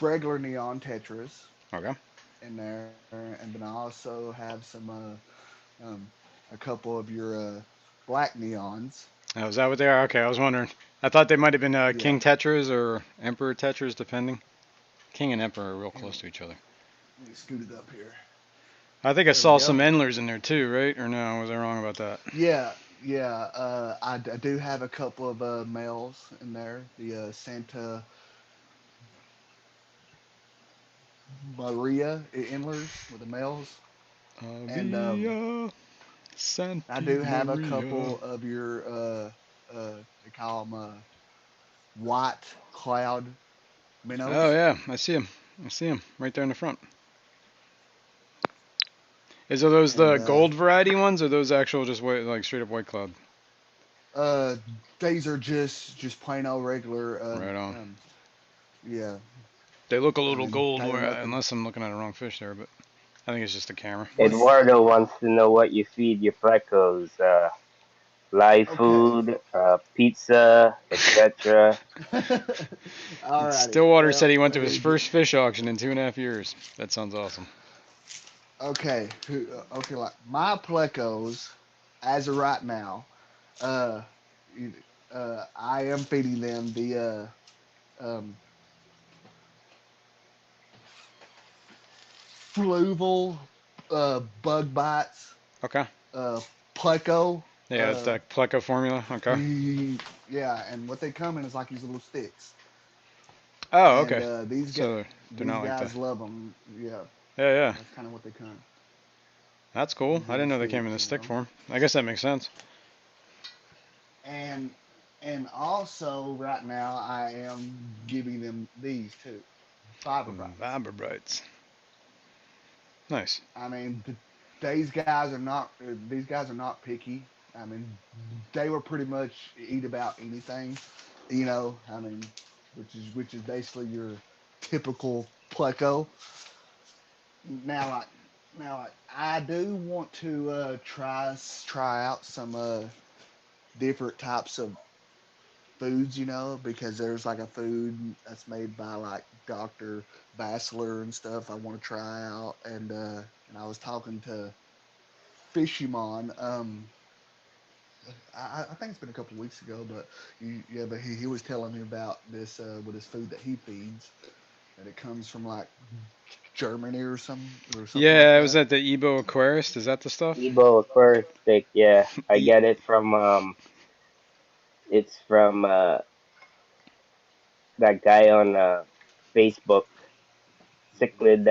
regular neon tetras Okay. in there, and then I also have some a couple of your black neons. Oh, is that what they are? Okay, I was wondering. I thought they might have been Yeah, King Tetras or Emperor Tetras, depending. King and Emperor are real here, close to each other. let me scoot it up here. I think I There we saw some go. Endlers in there too, right? Or no, was I wrong about that? Yeah, yeah. I do have a couple of males in there. The Santa Maria Endlers with the males, and Avia I Santa do have a Maria. couple of your they call them white cloud Oh minnows. yeah, I see him. I see him right there in the front. Is are those and the gold variety ones, or those actual just white, like straight up white cloud? uh, these are just plain old regular. Right on. Yeah, They look a I little mean, gold, they are where, nothing. unless I'm looking at a wrong fish there, but I think it's just the camera. What's Eduardo wants to know what you feed your plecos. Live okay? food, pizza, etc. Alrighty. Stillwater said Well, he went let to his me. first fish auction in 2.5 years. That sounds awesome. Okay. Okay. Like my plecos, as of right now, uh, I am feeding them the um, fluval bug bites Okay. uh, Pleco. Yeah, it's Uh, that Pleco formula. Okay. yeah, and what they come in is like these little sticks, Oh, and okay. So they're these not like guys that. love them. Yeah, Yeah, yeah. that's kind of what they come. That's cool. These I little didn't know they came in sticks, the stick form. I guess that makes sense. and also right now I am giving them these too, fiber bites. Vibra Brights. Nice. I mean, these guys are not picky. I mean, they were pretty much eat about anything, you know. I mean, which is basically your typical pleco. Now, I do want to try out some different types of foods, because there's like a food that's made by like Dr. Bassler and stuff I want to try out. And I was talking to Fishymon. I think it's been a couple of weeks ago, but yeah, but he was telling me about this with his food that he feeds, that it comes from like Germany or something like Yeah, it was that. at the Ebo Aquarist. Is that the stuff? Ebo Aquaristic, yeah. I E- get it from it's from that guy on Facebook, Cichlid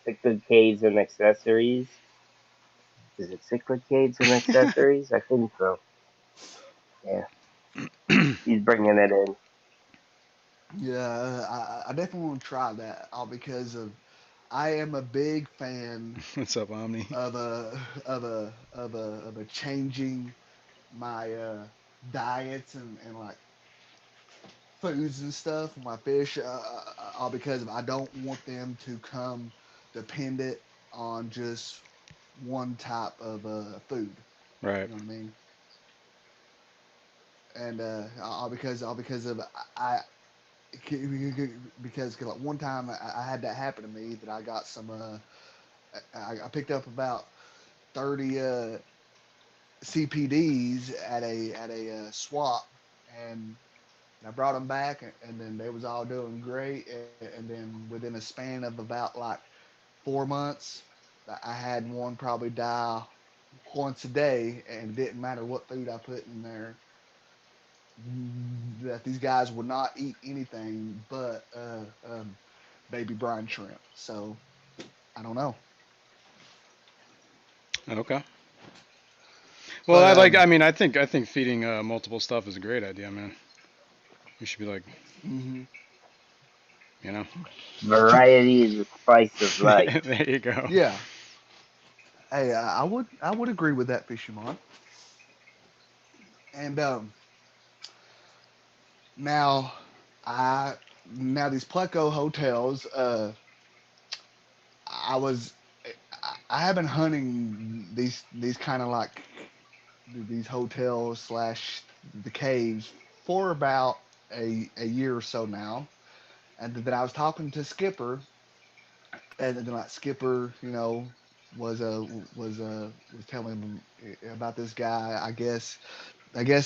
Cichlid Caves and Accessories. Is it Cichlid Caves and Accessories? I think so. Yeah, he's bringing it in. Yeah, I definitely want to try that, all because of I am a big fan What's up, Omni? of a changing my diets and like foods and stuff for my fish, all because of I don't want them to come dependent on just one type of food. Right. You know what I mean? And all because of I because like one time I had that happen to me that I got some I picked up about 30 CPDs at a swap, and I brought them back, and then they was all doing great. And then within a span of about like 4 months, I had one probably die once a day, and it didn't matter what food I put in there. That these guys would not eat anything but baby brine shrimp. So I don't know, Okay. Well, but I mean, I think feeding multiple stuff is a great idea, man. You should be like, mhm. you know. Variety is the spice of life. There you go. Yeah. Hey, I would agree with that, Fisherman. And now I now these Pleco hotels. I was I have been hunting these kind of like these hotels slash the caves for about a year or so now, and then I was talking to Skipper, and then like Skipper, was telling him about this guy. I guess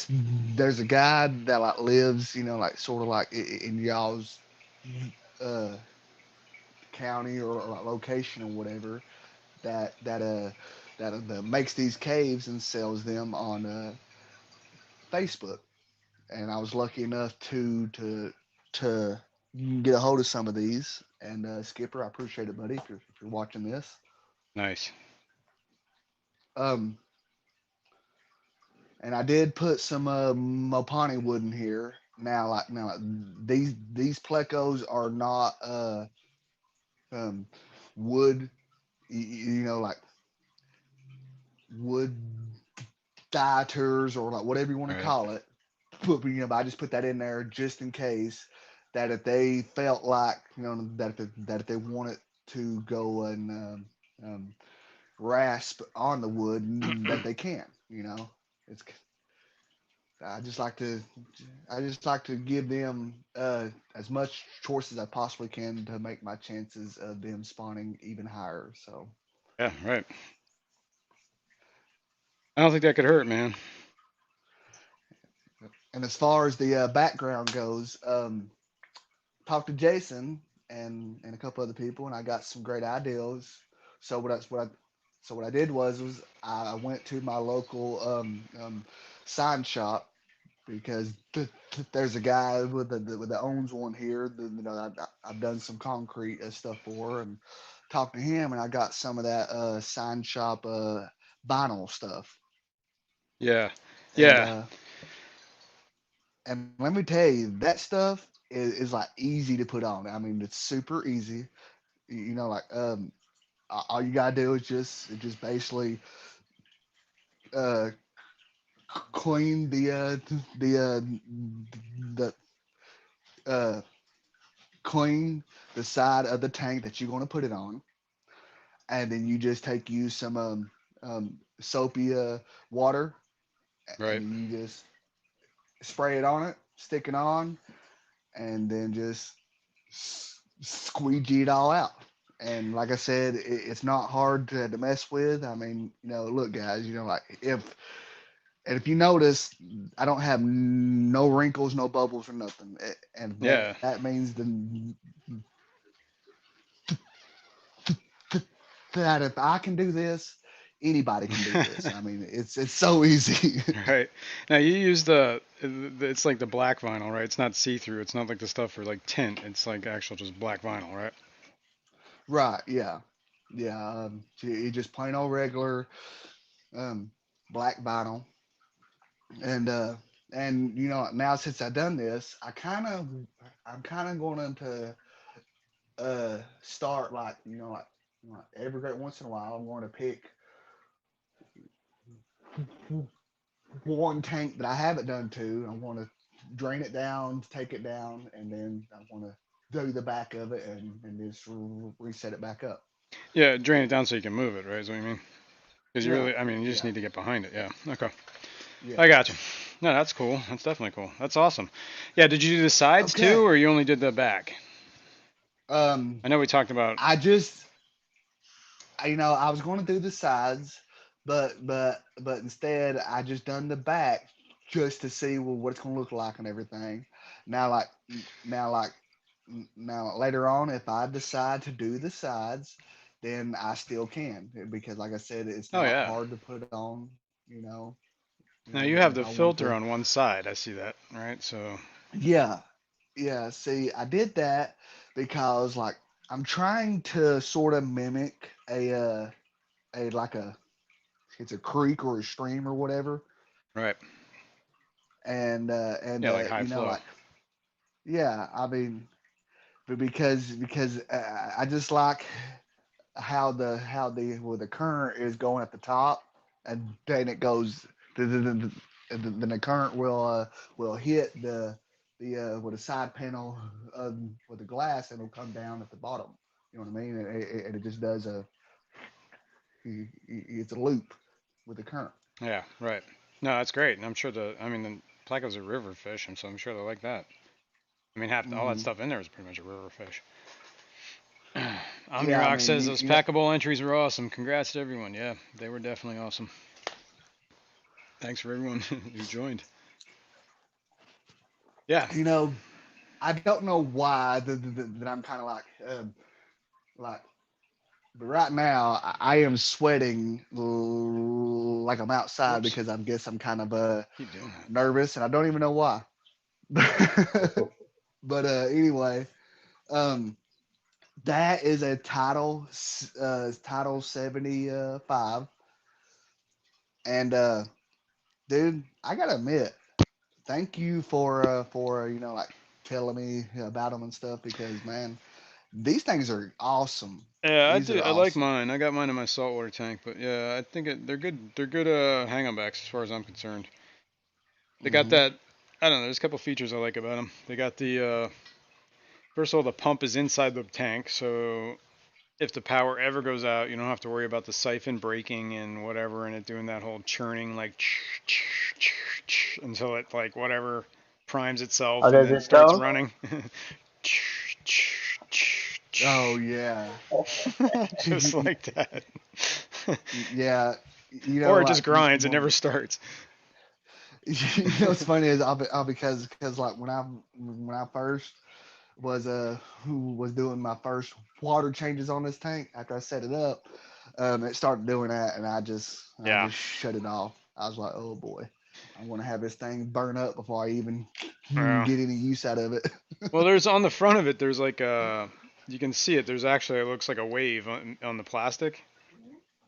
there's a guy that like lives, like sort of like in y'all's uh, county or like location or whatever that makes these caves and sells them on Facebook. And I was lucky enough to get a hold of some of these. And Skipper, I appreciate it, buddy, if you're watching this. Nice. Um, and I did put some Mopani wood in here. Now, these plecos are not um, wood. Like wood dieters or like whatever you want to Right. call it. But I just put that in there just in case that if they felt like that if they wanted to go and um, rasp on the wood, that they can. It's I just like to I just like to give them as much choice as I possibly can to make my chances of them spawning even higher. So, Yeah, right. I don't think that could hurt, man. and as far as the background goes, talked to Jason and a couple other people, and I got some great ideas. So what I did was I went to my local sign shop because there's a guy that owns one here. I've done some concrete stuff for, and talked to him, and I got some of that sign shop vinyl stuff. Yeah. And Yeah. uh, and let me tell you, that stuff is like easy to put on. I mean, it's super easy. Like all you gotta do is just basically uh, clean the uh, clean the side of the tank that you're going to put it on, and then you just use some soapy water, Right. and you just spray it on it, stick it on, and then just squeegee it all out. And like I said, it's not hard to mess with. I mean, look, guys, like if you notice, I don't have no wrinkles, no bubbles, or nothing, and that Yeah. means that if I can do this, anybody can do this. I mean, it's so easy. Right. Now you use it's like the black vinyl, right? It's not see-through. It's not like the stuff for like tint. It's like actual just black vinyl, right? Right? Yeah, yeah. Just plain old regular um, black vinyl, and uh, and now since I've done this, I'm kind of going to start like like every great once in a while I'm going to pick one tank that I haven't done to. I want to drain it down, take it down, and then I want to do the back of it and just reset it back up. Yeah. Drain it down so you can move it, right? Is what you mean? Because you Yeah, really, I mean, you just yeah, need to get behind it. Yeah. Okay. yeah. I got you. No, that's cool. That's definitely cool. That's awesome. Yeah. Did you do the sides too, Okay. or you only did the back? Um, I know we talked about. I just, I was going to do the sides, but instead I just done the back just to see what it's going to look like and everything. Now, like now, like now later on, if I decide to do the sides, then I still can because, like I said, it's Oh not yeah. hard to put on. Now you If have I the want to. filter on one side. I see that, right? So. Yeah, yeah. See, I did that because like I'm trying to sort of mimic a like a it's a creek or a stream or whatever, Right. and Yeah, like high flow. like yeah, I mean, but because I just like how the current is going at the top, and then it goes then the current will hit the with the side panel with the glass, and it'll come down at the bottom. You know what I mean? And it just does it's a loop with the current. Yeah. Right. No, that's great. And I'm sure I mean, the Pleco's a river fish, and so I'm sure they like that. I mean, half all that Hmm. stuff in there is pretty much a river fish. Yeah, I Omnirock mean, says those packable entries were awesome. Congrats to everyone. Yeah, they were definitely awesome. Thanks for everyone who joined. Yeah. you know, I don't know why that I'm kind of like, but right now I am sweating like I'm outside Whoops. because I guess I'm kind of Keep doing that. nervous, and I don't even know why. But anyway, um, that is a title 75, and dude, I gotta admit, thank you for like telling me about them and stuff because man. These things are awesome. Yeah, I These do. are I like awesome. mine. I got mine in my saltwater tank, but yeah, I think they're good. They're good hang-on backs as far as I'm concerned. They got Hmm. that. I don't know. There's a couple features I like about them. They got the first of all, the pump is inside the tank, so if the power ever goes out, you don't have to worry about the siphon breaking and whatever, and it doing that whole churning like until it like whatever primes How itself and does then it starts go? running. Oh yeah. Just like that. Yeah. You know, Or it just like grinds, it never starts. what's funny is I'll because like when I first was who was doing my first water changes on this tank after I set it up, it started doing that, and I Yeah. just shut it off. I was like, oh boy, I'm gonna have this thing burn up before I even Yeah. get any use out of it. Well, there's on the front of it, there's like you can see it. There's actually, it looks like a wave on the plastic,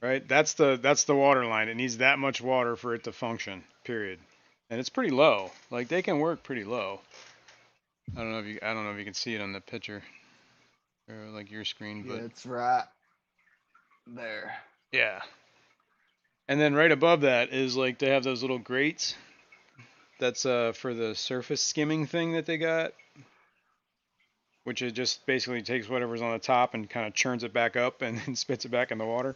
right? That's the water line. It needs that much water for it to function, period. And it's pretty low. Like they can work pretty low. I don't know if you can see it on the picture or like your screen, Yeah, but it's right there. yeah. And then right above that is like they have those little grates. That's for the surface skimming thing that they got, which it just basically takes whatever's on the top and kind of churns it back up and then spits it back in the water.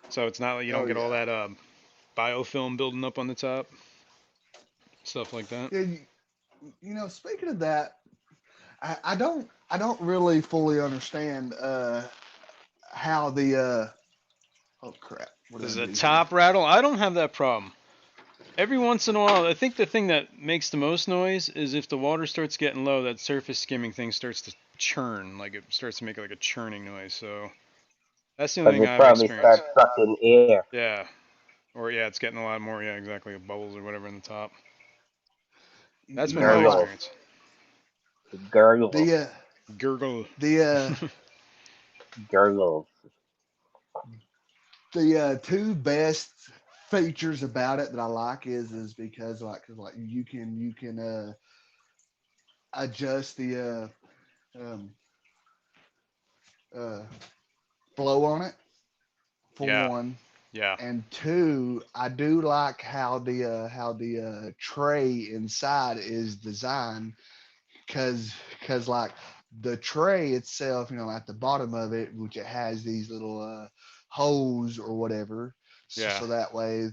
So it's not like you don't Oh get all yeah. that biofilm building up on the top, stuff like that. Yeah, you know, speaking of that, I don't really fully understand how the oh crap, what did Does I the do here? top rattle? I don't have that problem. Every once in a while, I think the thing that makes the most noise is if the water starts getting low, that surface skimming thing starts to churn, like it starts to make like a churning noise. So that's the only Because thing it I've probably experienced. starts sucking air. Yeah, or yeah, it's getting a lot more. Yeah, exactly, bubbles or whatever in the top. That's You been know, my like Gurgle. experience. Gurgle. the Gurgle. the Gurgles. the two best features about it that I like is because like cause like you can adjust the um, uh, flow on it for Yeah, one, yeah, and two, I do like how the tray inside is designed because like the tray itself, you know, at the bottom of it, which it has these little holes or whatever, yeah. so that way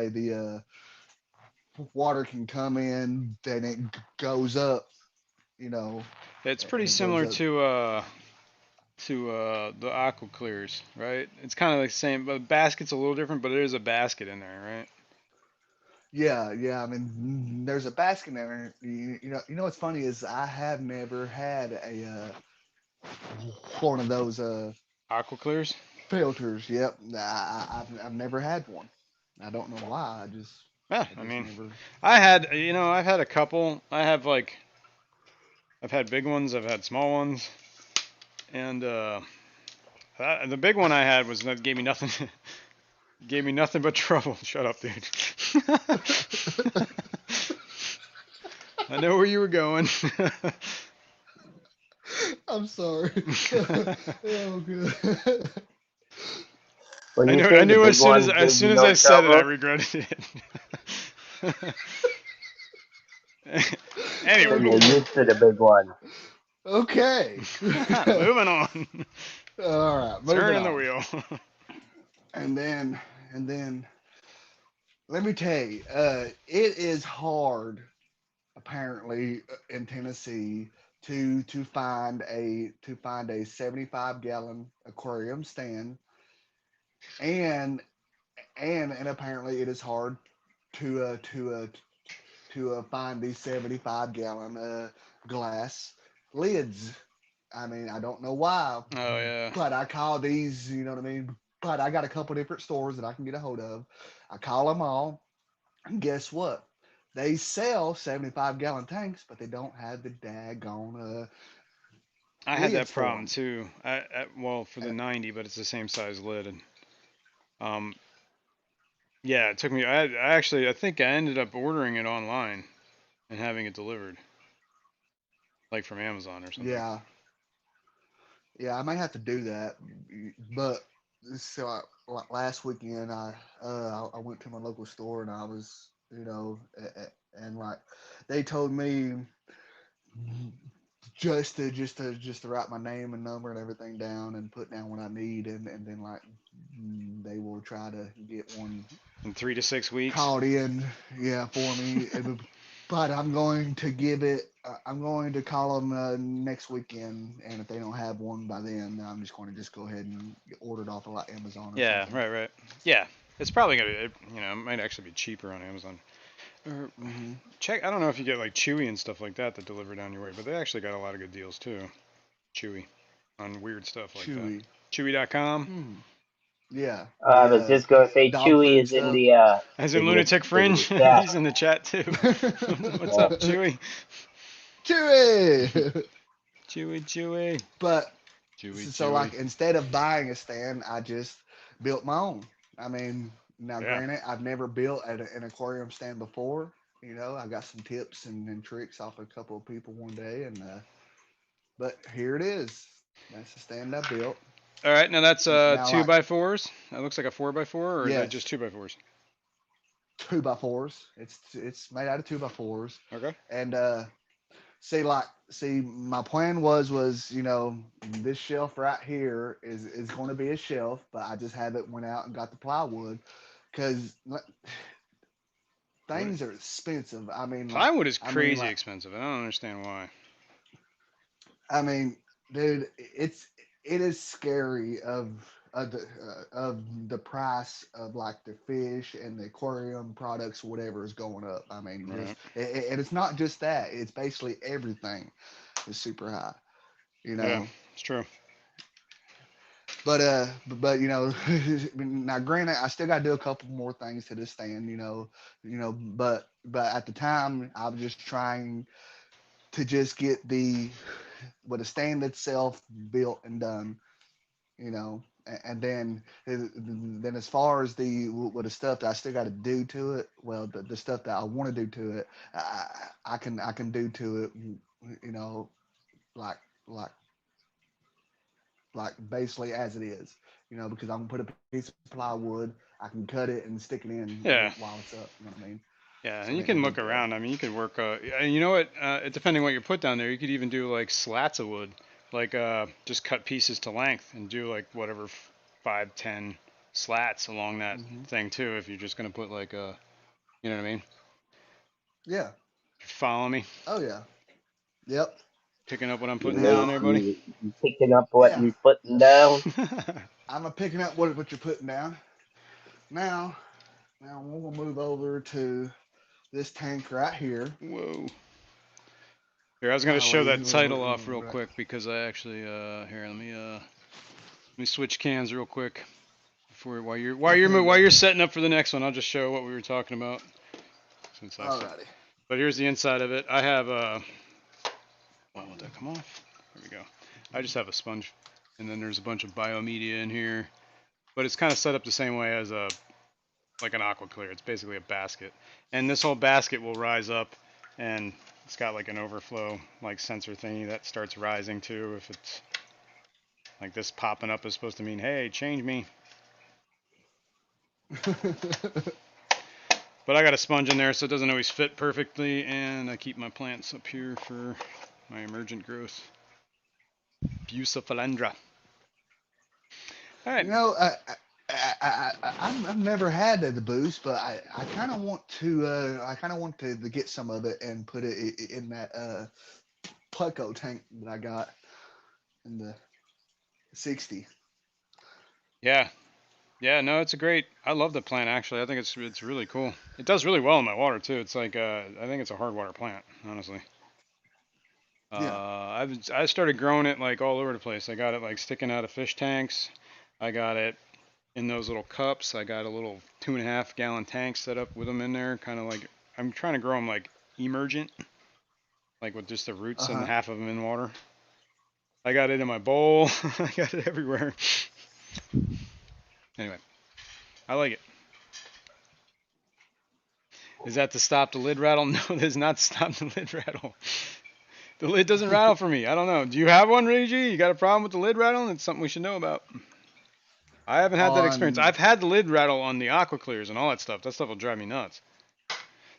the water can come in, then it goes up, you know, It's pretty and it goes similar up. to the aqua clears, right? It's kind of like the same, but the basket's a little different, but it is a basket in there, right? Yeah, yeah. I mean, there's a basket there. You know what's funny is I have never had a one of those Aqua clears. filters. Yep, I've never had one. I don't know why. Yeah, I I just mean, never. I've had a couple. I've had big ones, I've had small ones, and the big one I had was that gave me nothing, gave me nothing but trouble. Shut up, dude. I know where you were going. I'm sorry. Oh, good. When I you knew, say I the knew big ones as gave soon you as no I said it, I trouble, regretted it. Anyway, so Oh, you're good. used to the big one. Okay. moving on. All right, moving Turning the on. wheel. And then let me tell you, it is hard apparently in Tennessee to find a 75-gallon aquarium stand, and and apparently it is hard to find these 75-gallon glass lids. I mean, I don't know why, Oh yeah, but I call these, you know what I mean. But I got a couple different stores that I can get a hold of. I call them all, and guess what? They sell 75-gallon tanks, but they don't have the daggone I had that lids for problem them. too. Well, for the 90, but it's the same size lid. And, um, yeah, it took me. I think I ended up ordering it online and having it delivered. like from Amazon or something. Yeah, yeah, I might have to do that. But so last weekend, I went to my local store and I was, and like they told me just to write my name and number and everything down and put down what I need and then like they will try to get one In 3 to 6 weeks. called in, yeah, for me. But I'm going to give it. I'm going to call them next weekend, and if they don't have one by then I'm just going to just go ahead and order it off of like Amazon or Yeah, something. right. Yeah, it's probably gonna be, it might actually be cheaper on Amazon. Or Hmm. check. I don't know if you get like Chewy and stuff like that deliver down your way, but they actually got a lot of good deals too. Chewy on weird stuff like that. Chewy. Chewy.com. Hmm. Yeah, I the was just gonna say dog Chewy food is in stuff. the As in Lunatic Fringe, chat. he's in the chat too. What's Uh, up, Chewy? Chewy. Chewy. But so Chewy. like instead of buying a stand, I just built my own. I mean, now Yeah. granted, I've never built an aquarium stand before. I got some tips and tricks off a couple of people one day, and but here it is. That's the stand I built. All right, now that's Now, two like, by fours. That looks like a 4x4, or is that just yes, 2x4s? 2x4s. It's made out of 2x4s, Okay. and see, my plan was this shelf right here is going to be a shelf, but I just haven't went out and got the plywood because What? things are expensive. Plywood is I mean crazy like expensive. I don't understand why. I mean, dude, it is scary of the price of like the fish and the aquarium products, whatever is going up. I mean, Right. and it's not just that; it's basically everything is super high. You Yeah, know, it's true. but now granted, I still got to do a couple more things to this stand. But at the time, I was just trying to just get the stand itself built and done. And then as far as the stuff that I still got to do to it, well, the stuff that I want to do to it, I can do to it, you know, like like like basically as it is, because I'm gonna put a piece of plywood, I can cut it and stick it in Yeah. while it's up. You know what I mean? Yeah, So and it you ain't no can big look deal. around. I mean, you could work. And you know what? Depending what you put down there, you could even do like slats of wood, like just cut pieces to length and do like whatever 5, 10 slats along that Hmm. thing too. If you're just gonna put like you know what I mean? Yeah. Follow me? Oh yeah. Yep. Picking up what I'm putting Now, down there, buddy. you picking up what yeah, you putting down? I'm a picking up what you're putting down. Now, now we're gonna move over to this tank right here. Whoa. Here, I was gonna show Golly. that title off real quick because I actually here let me switch cans real quick before Okay. while you're setting up for the next one. I'll just show what we were talking about since I said. Alrighty. But here's the inside of it. I have why won't that come off? There we go. I just have a sponge, and then there's a bunch of biomedia in here. But it's kind of set up the same way as like an aqua clear. It's basically a basket, and this whole basket will rise up, and it's got like an overflow like sensor thingy that starts rising too. If it's like this popping up is supposed to mean, hey, change me. But I got a sponge in there, so it doesn't always fit perfectly, and I keep my plants up here for my emergent growth. Bucephalendra. All right. You know, I've never had the boost, but I kind of want to. I kind of want to get some of it and put it in that Pleco tank that I got in the 60. Yeah. Yeah. No, it's a great. I love the plant actually. I think it's really cool. It does really well in my water too. It's like I think it's a hard water plant, honestly. Yeah. I started growing it like all over the place. I got it like sticking out of fish tanks. I got it in those little cups. I got a little 2.5 gallon tank set up with them in there, kind of like I'm trying to grow them like emergent, like with just the Uh roots and huh. half of them in water. I got it in my bowl. I got it everywhere. Anyway, I like it. Is that to stop the lid rattle? No, it is not to stop the lid rattle. The lid doesn't rattle for me. I don't know. Do you have one, Reggie? You got a problem with the lid rattling? It's something we should know about. I haven't had that experience. On I've had the lid rattle on the aqua clears and all that stuff. That stuff will drive me nuts.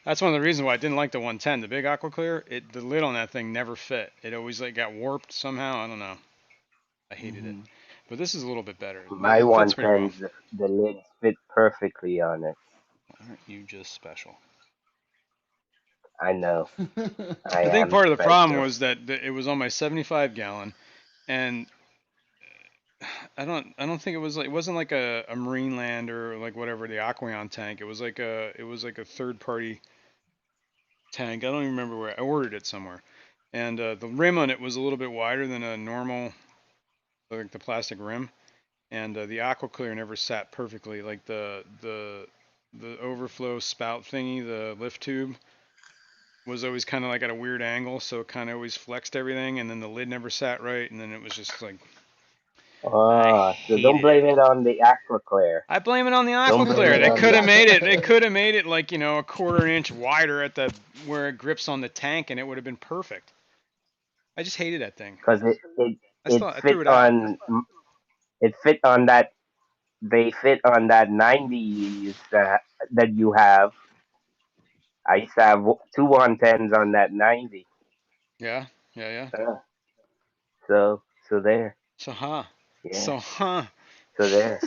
That's one of the reasons why I didn't like the 110, the big aqua clear. The lid on that thing never fit. It always like got warped somehow. I don't know. I hated it. But this is a little bit better. My It fits pretty well. 110s, the lids fit perfectly on it. Aren't you just special? I know. I I think am part of the problem special. was that it was on my 75 gallon, and I don't think it wasn't like a Marine Land or like whatever the Aqueon tank. It was like a third party tank. I don't even remember where I ordered it somewhere, and the rim on it was a little bit wider than a normal, like the plastic rim, and the aqua clear never sat perfectly. Like the overflow spout thingy, the lift tube was always kind of like at a weird angle, so it kind of always flexed everything, and then the lid never sat right, and then it was just like I So don't hated it. blame it on the Aquaclear. I blame it on the Don't aqua blame clear. it They on could the have made it. They Aquaclear. could have made it like a quarter inch wider at the where it grips on the tank, and it would have been perfect. I just hated that thing. Because I threw it out. it fit on that they fit on that 90s that you have. I used to have two 110s on that 90. Yeah, yeah, yeah. Uh, so there. So huh. Yeah. So huh. So there.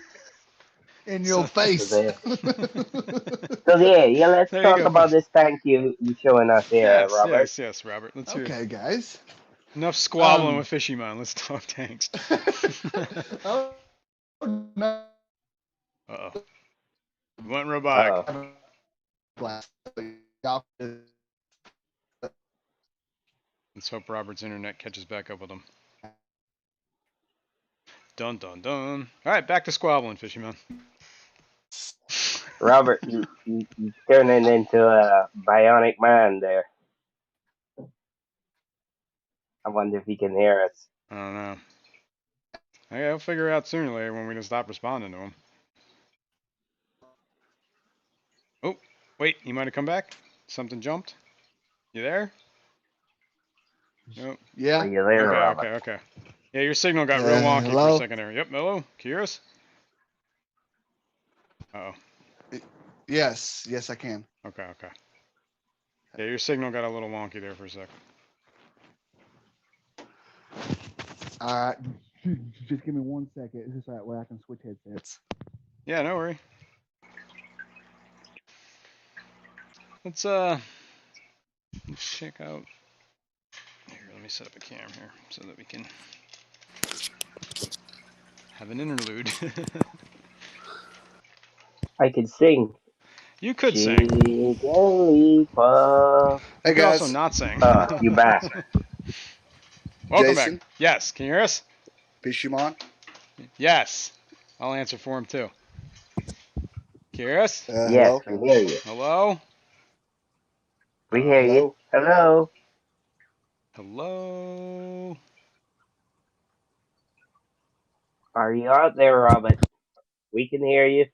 in your So So face. there. So yeah, let's there you talk go. about this tank you showing us here, Yes, Robert. yes, yes, Robert. Let's hear it. Okay, guys. Enough squabbling Um. with Fishymon. Let's talk tanks. oh no. Uh-oh. We went robotic. Uh-oh. Let's hope Robert's internet catches back up with him. Dun dun dun. All right, back to squabbling, Fishymon. Robert, you turning into a bionic man there. I wonder if he can hear us. I don't know. I'll figure it out sooner or later when we can stop responding to him. Oh, wait, you might have come back. Something jumped. You there? Nope. Yeah. Are you there, Okay, Robert? okay. Yeah, your signal got real wonky for a Hello? second there. Yep, hello? Curious? Uh-oh. Yes, I can. Okay. Yeah, your signal got a little wonky there for a second. All right. Just give me 1 second. Is this that way I can switch headsets? Yeah, no worry. Let's check out. Here, let me set up a cam here so that we can have an interlude. I can sing. You could sing. Jigglypuff. Hey You could also guys, not sing. You bastard. Welcome Jason, back. Yes, can you hear us? Pishimon. Yes. I'll answer for him too. Can you hear us? Yes, Hello. we hear you. Hello? We hear you. Hello. Hello. Hello? Are you out there, Robert? We can hear you.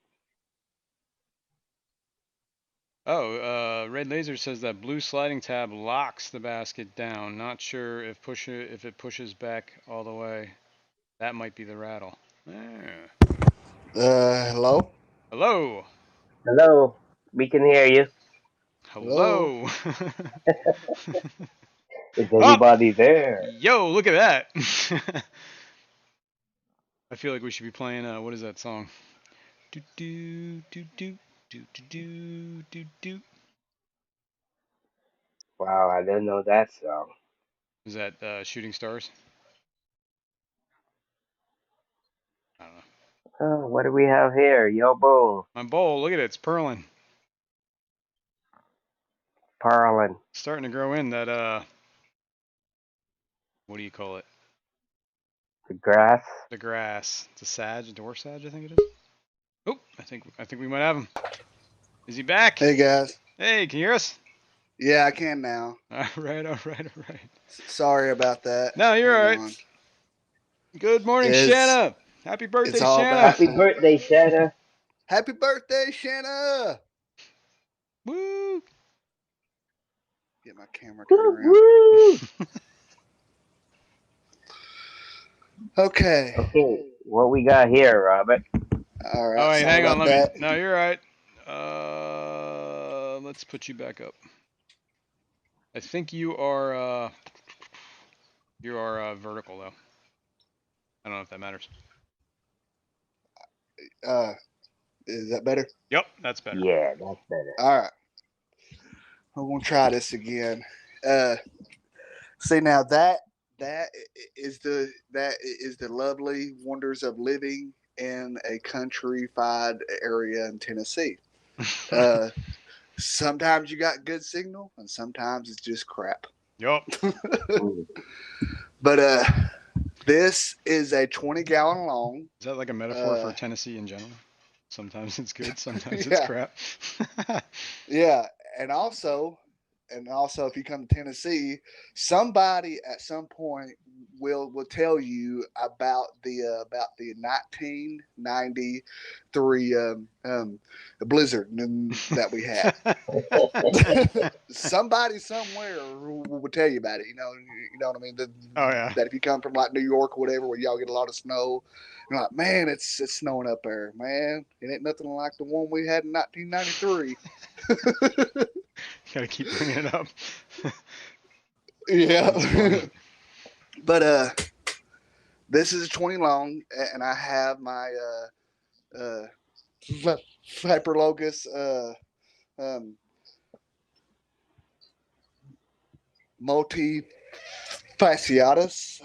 Oh, Red Laser says that blue sliding tab locks the basket down. Not sure if it pushes back all the way. That might be the rattle. Hello. Hello? Hello. We can hear you. Hello. Hello? Is Oh! anybody there? Yo, look at that! I feel like we should be playing, what is that song? Do do do do do do do do. Wow, I didn't know that song. Is that Shooting Stars? I don't know. Oh, what do we have here? Yo, bowl. My bowl, look at it, it's purling. Parlin. Starting to grow in that, what do you call it? The grass. The grass. It's a sage, a dwarf sage, I think it is. Oh, I think we might have him. Is he back? Hey guys. Hey, can you hear us? Yeah, I can now. All right. Sorry about that. No, you're all right. Good morning, Shanna. Happy birthday, It's all Shanna. about- Happy birthday, Shanna. Happy birthday, Shanna. Woo. Get my camera Woo, turned around. woo. Okay. Okay, what we got here, Robert? All Oh right. wait, Sorry hang on. about that. No, you're right. Let's put you back up. I think you are vertical though. I don't know if that matters. Uh, is that better? Yep, that's better. Yeah, that's better. All right. I'm gonna try this again. See now that is the lovely wonders of living in a countrified area in Tennessee. Uh, Sometimes you got good signal, and sometimes it's just crap. Yup. Mm. But this is a 20-gallon long. Is that like a metaphor for Tennessee in general? Sometimes it's good, sometimes it's Yeah, crap. yeah, and also if you come to Tennessee, somebody at some point will tell you about the 1993 blizzard that we had. Somebody somewhere will tell you about it. You know what I mean. Oh yeah. That if you come from like New York or whatever, where y'all get a lot of snow, you're like, man, it's snowing up there, man. It ain't nothing like the one we had in 1993. Gotta keep bringing it up. Yeah, That's funny. but this is a 20 long, and I have my Hyperlocus um, multifasciatus.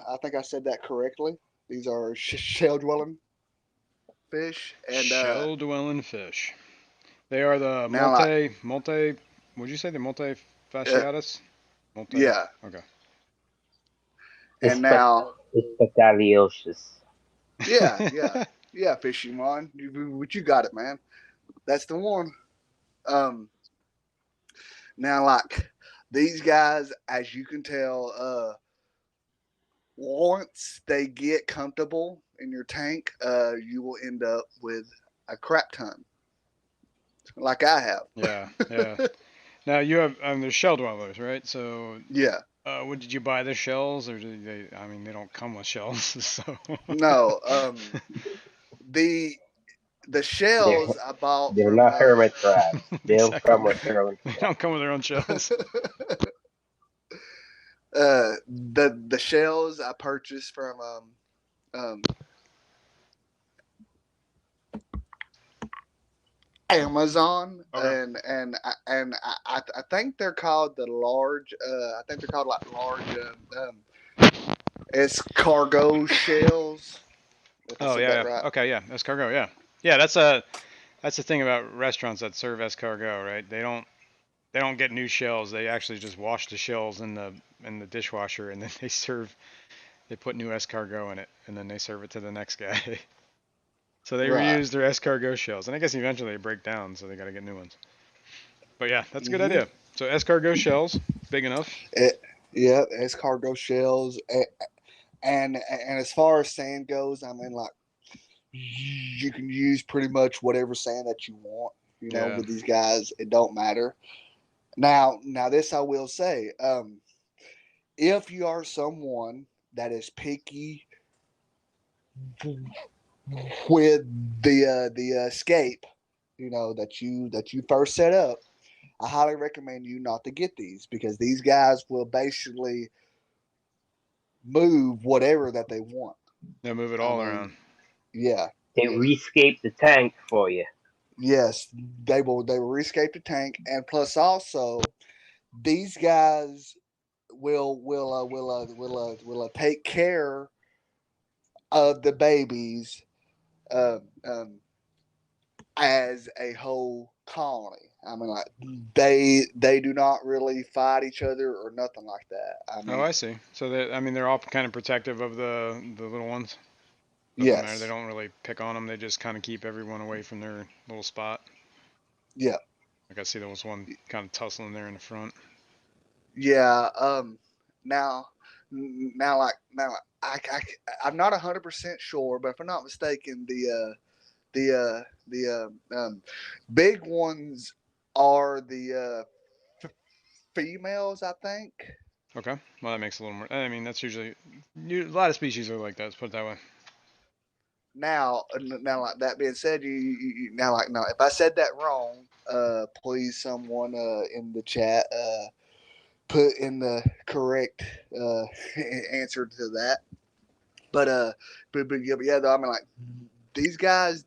I think I said that correctly. These are shell dwelling fish, and Shell dwelling fish. They are the now like would you say the uh, multifasciatus? Multi yeah, okay. and now Hispacaliosis. yeah, fishing one. But you got it, man. That's the one. Um, Now like these guys, as you can tell, once they get comfortable in your tank, you will end up with a crap ton, like I have. Yeah, yeah. Now you have there's shell dwellers, right? So Yeah. what did you buy the shells or do they I mean they don't come with shells, so No. The the They're shells I bought they're from not hermit crabs. They don't exactly. come with their own They shell. don't come with their own shells. the shells I purchased from um, Amazon, Okay. I think they're called the large. I think they're called like large escargot shells. If I Oh said yeah, that yeah. right. Okay, yeah. Escargot, yeah. Yeah, that's the thing about restaurants that serve escargot, right? They don't get new shells. They actually just wash the shells in the dishwasher and then they put new escargot in it and then they serve it to the next guy. So they Right. reuse their escargot shells. And I guess eventually they break down, so they got to get new ones. But yeah, that's a good Mm-hmm. idea. So escargot shells, big enough. It, yeah, escargot shells, and as far as sand goes, I mean, like you can use pretty much whatever sand that you want. Yeah. With these guys, it don't matter. Now this I will say, if you are someone that is picky with the escape, that you first set up, I highly recommend you not to get these because these guys will basically move whatever that they want. They move it I all around. mean, yeah, They rescape the tank for you. yes, they will rescape the tank, and plus also these guys will take care of the babies uh, um, as a whole colony. I mean, like they do not really fight each other or nothing like that. I Oh, mean, I see. So I mean, they're all kind of protective of the little ones. Doesn't matter. They yes, don't really pick on them. They just kind of keep everyone away from their little spot. yeah, Like I see there was one kind of tussling there in the front. yeah. Now, now, I'm not 100% sure, but if I'm not mistaken, the big ones are the females, I think. Okay. Well, that makes a little more. I mean, that's usually a lot of species are like that. Let's put it that way. Now, like that being said, now like now, if I said that wrong, please someone in the chat put in the correct answer to that. But yeah, though, I mean, like these guys,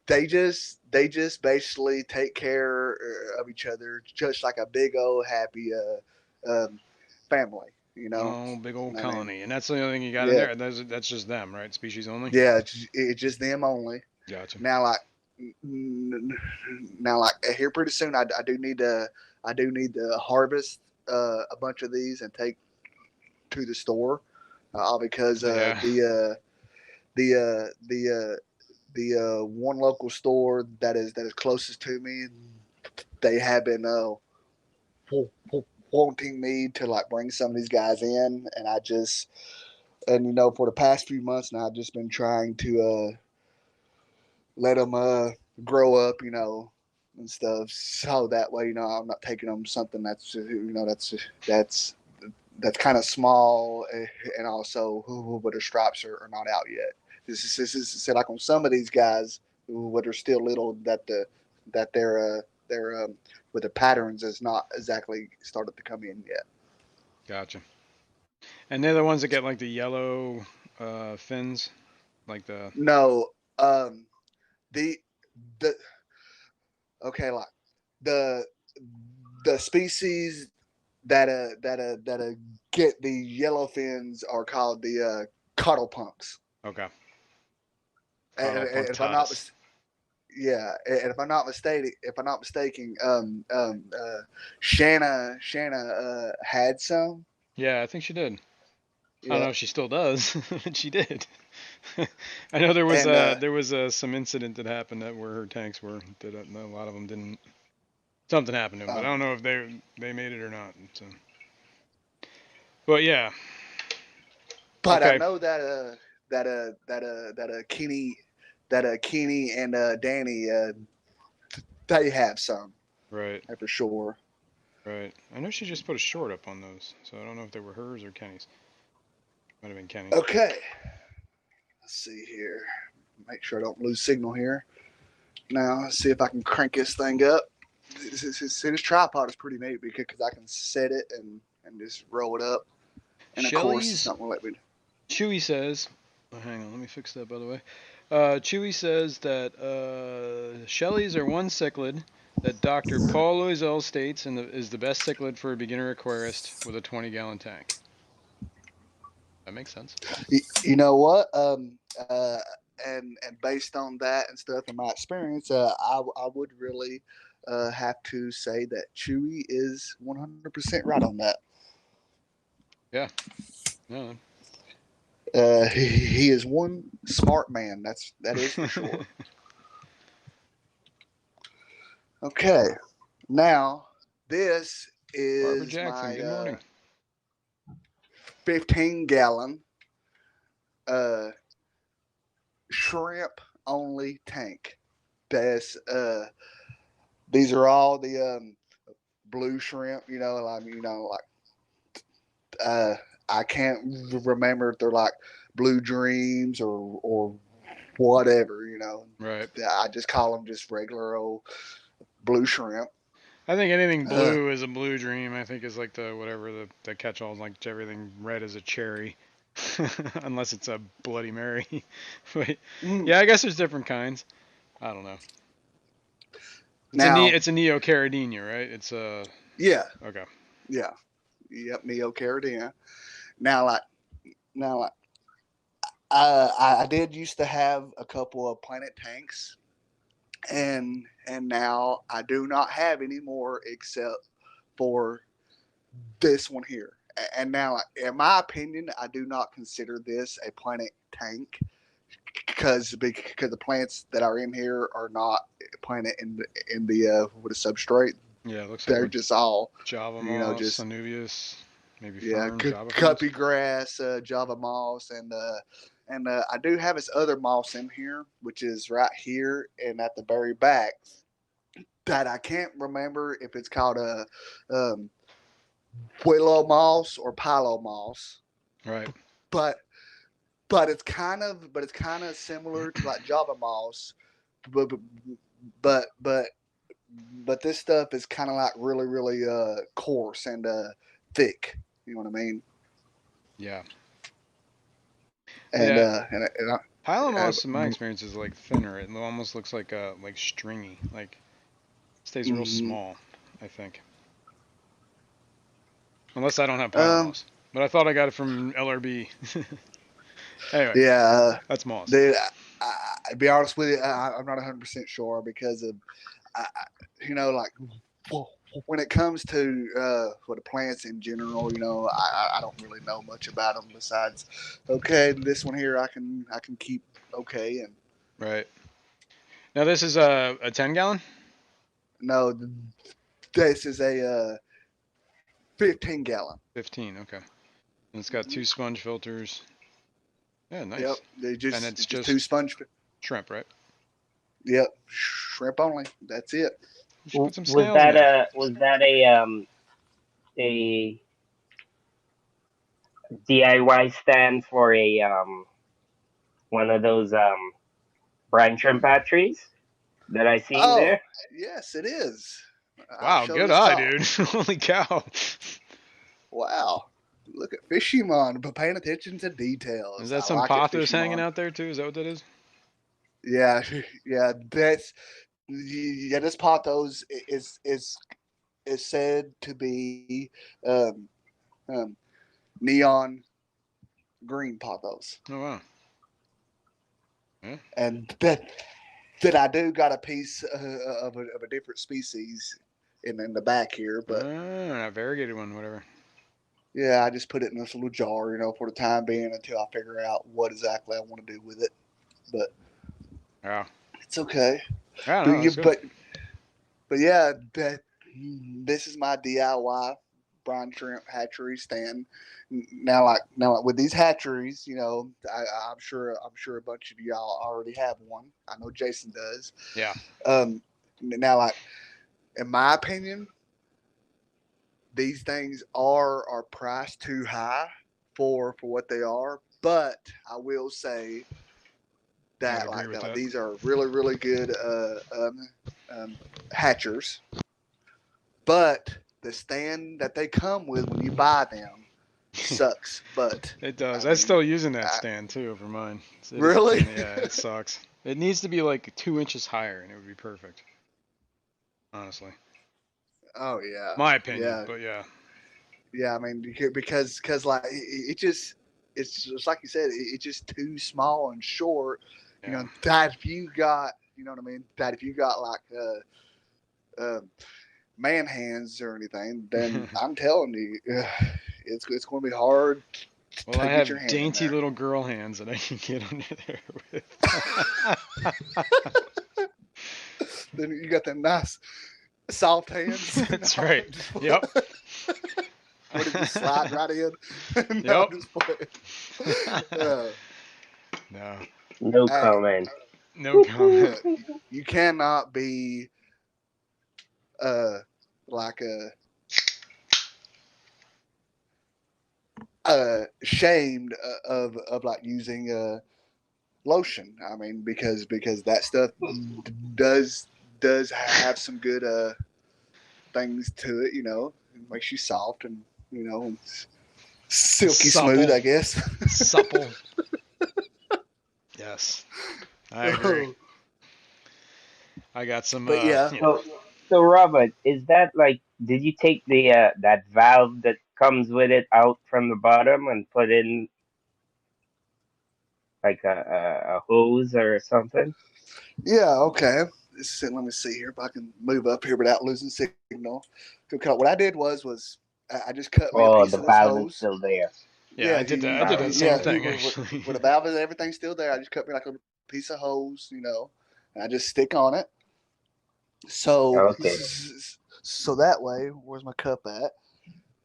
they just basically take care of each other, just like a big old happy family, you know. Oh, big old I mean, colony, and that's the only thing you got in yeah, there. That's just them, right? Species only. yeah, it's just them only. Gotcha. Now, like now, like here pretty soon, I do need to harvest a bunch of these and take to the store, because Yeah. the one local store that is closest to me, they have been wanting me to like bring some of these guys in, and for the past few months now, I've just been trying to let them grow up, and stuff, so that way, I'm not taking them something that's kind of small, and also where the stripes are not out yet. This is like on some of these guys who are still little, that they're with the patterns is not exactly started to come in yet. Gotcha. And they're the ones that get like the yellow fins, like the. No, the the okay, like the the species that get the yellow fins are called the caudal punks. Okay. And if I'm not Caudopunctatus. yeah, and if I'm not mistaken, Shanna had some. Yeah, I think she did. I don't Yeah, know if she still does, but she did. I know there was and some incident that happened that where her tanks were that a lot of them didn't. Something happened to them, but I um, don't know if they made it or not. So, but yeah, but I okay, know that Kenny and Danny, they have some, right, for sure. right. I know she just put a short up on those, so I don't know if they were hers or Kenny's. Might have been Kenny's. Okay, let's see here. Make sure I don't lose signal here. Now, let's see if I can crank this thing up. This tripod is pretty neat because I can set it and just roll it up. And of course, it's Shelly's not going to let me. Chewy says. Oh, hang on, let me fix that by the way. Chewy says that Shelly's are one cichlid that Dr. Paul Loisel states is the best cichlid for a beginner aquarist with a 20-gallon tank. That makes sense. You know what? And based on that and stuff and my experience, I would really have to say that Chewy is 100% right on that. Yeah. No. He is one smart man. That is for sure. Okay, now this Barbara is Jackson. my Good morning. 15-gallon uh, shrimp only tank. That's these are all the blue shrimp. Like uh, I can't remember if they're like blue dreams or whatever. Right. I just call them just regular old blue shrimp. I think anything Uh, blue is a blue dream. I think is like the whatever the catch-all is like everything red is a cherry, unless it's a Bloody Mary. But mm, yeah, I guess there's different kinds. I don't know. now, It's a Neo Caradina, right? It's a yeah, okay. yeah, yep, Neo Caradina. Now, like now, like I did used to have a couple of Planet tanks, and now I do not have any more except for this one here. And now, in my opinion, I do not consider this a Planet tank because the plants that are in here are not Planet in the with a substrate. Yeah, it looks like They're what just all Java moss, just Anubias, maybe yeah, ferns, Java ferns. cuppy grass, Java moss, and I do have this other moss in here, which is right here and at the very back. That I can't remember if it's called a willow moss or pilo moss, Right. but it's kind of similar to like Java moss, but but but but this stuff is kind of like really really coarse and thick. You know what I mean? Yeah. And Yeah. Pile I, moss, in my experience, is like thinner. It almost looks like stringy. Like stays real mm-hmm. small. I think. Unless I don't have pile um moss. But I thought I got it from LRB. Anyway, yeah, that's moss. dude. I be honest with you, I'm not 100% sure because of like when it comes to for the plants in general, I don't really know much about them besides, okay, this one here I can keep okay, and Right. Now this is a 10 gallon. no, this is a 15-gallon. 15. Okay. And it's got 2 sponge filters. Yeah, Yep, nice. they And just it's it's just two just sponge. shrimp, right? Yep, shrimp only. That's it. You should put some Was snails in that there. a DIY stand for a one of those brine shrimp hatcheries that I seen Oh, there? yes, it is. I'll Wow, show good this eye, top. dude. Holy cow. Wow. Look at Fishymon, but paying attention to Is details. that I some like it, pothos hanging Fishymon. out there too? Is that what that is? Yeah, yeah. This pothos is said to be um, um, neon green pothos, Oh wow. Yeah. and that I do got a piece of a different species in the back here, but Ah, variegated one, whatever. yeah, I just put it in this little jar, for the time being until I figure out what exactly I want to do with it. But Yeah. it's okay. I don't But know. you, That's good. but yeah, this is my DIY brine shrimp hatchery stand. Now, with these hatcheries, I'm sure a bunch of y'all already have one. I know Jason does. Yeah. Now, like in my opinion, these things are priced too high for what they are. But I will say I would that agree with like that. these are really really good hatchers. But the stand that they come with when you buy them sucks. But It does. I I'm mean, still using that I, stand too for mine. It is a really? pain. Yeah, it sucks. It needs to be like 2 inches higher, and it would be perfect. Honestly, Oh yeah, my opinion. yeah, But yeah, yeah. I mean, because like it just it's just like you said, it's just too small and short. yeah. That if you got, what I mean, that if you got like man hands or anything, then I'm telling you, it's going to be hard Well, I to get your have hand in dainty there. little girl hands that I can get under there with. Then you got them nice soft hands. That's No, right. Yep. Would it just slide right in? No, Yep. just play. Uh, No. No hey, comment. No comment. you cannot be uh like shamed of like using lotion. I mean, because that stuff does does have some good things to it. It makes you soft and silky smooth, Supple. I guess. Supple. Yes. I agree. Oh, I got some, but yeah, So, so Robert, is that like, did you take the that valve that comes with it out from the bottom and put in like a hose or something? yeah, okay. Let me see here if I can move up here without losing signal. Okay, what I did was I just cut me a Oh, piece the of this valve is hose. still there. yeah, Yeah, I did that. I did Valve that is same still yeah. there. thing With, actually. with the valve and everything still there, I just cut me like a piece of hose, and I just stick on it. So, Okay. so that way, where's my cup at?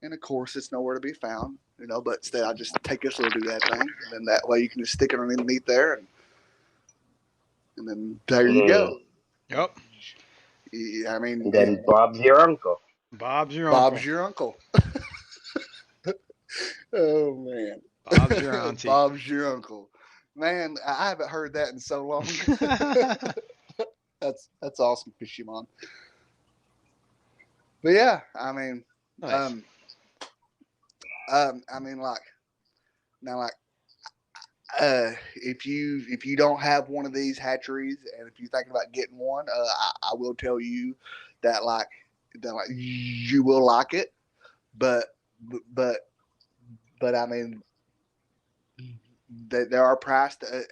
And of course, it's nowhere to be found, But instead, I just take this little doodad thing, and then that way you can just stick it underneath there, and then there you Mm. go. Yep. Yeah, I mean, And then Bob's your uncle. Bob's your Bob's uncle. your uncle. Oh man. Bob's your auntie. Bob's your uncle. Man, I haven't heard that in so long. That's awesome, Fishimon. But yeah, I mean, Nice. I mean, like now, like if you don't have one of these hatcheries, and if you're thinking about getting one, I will tell you that like you will like it, but but but I mean they are priced a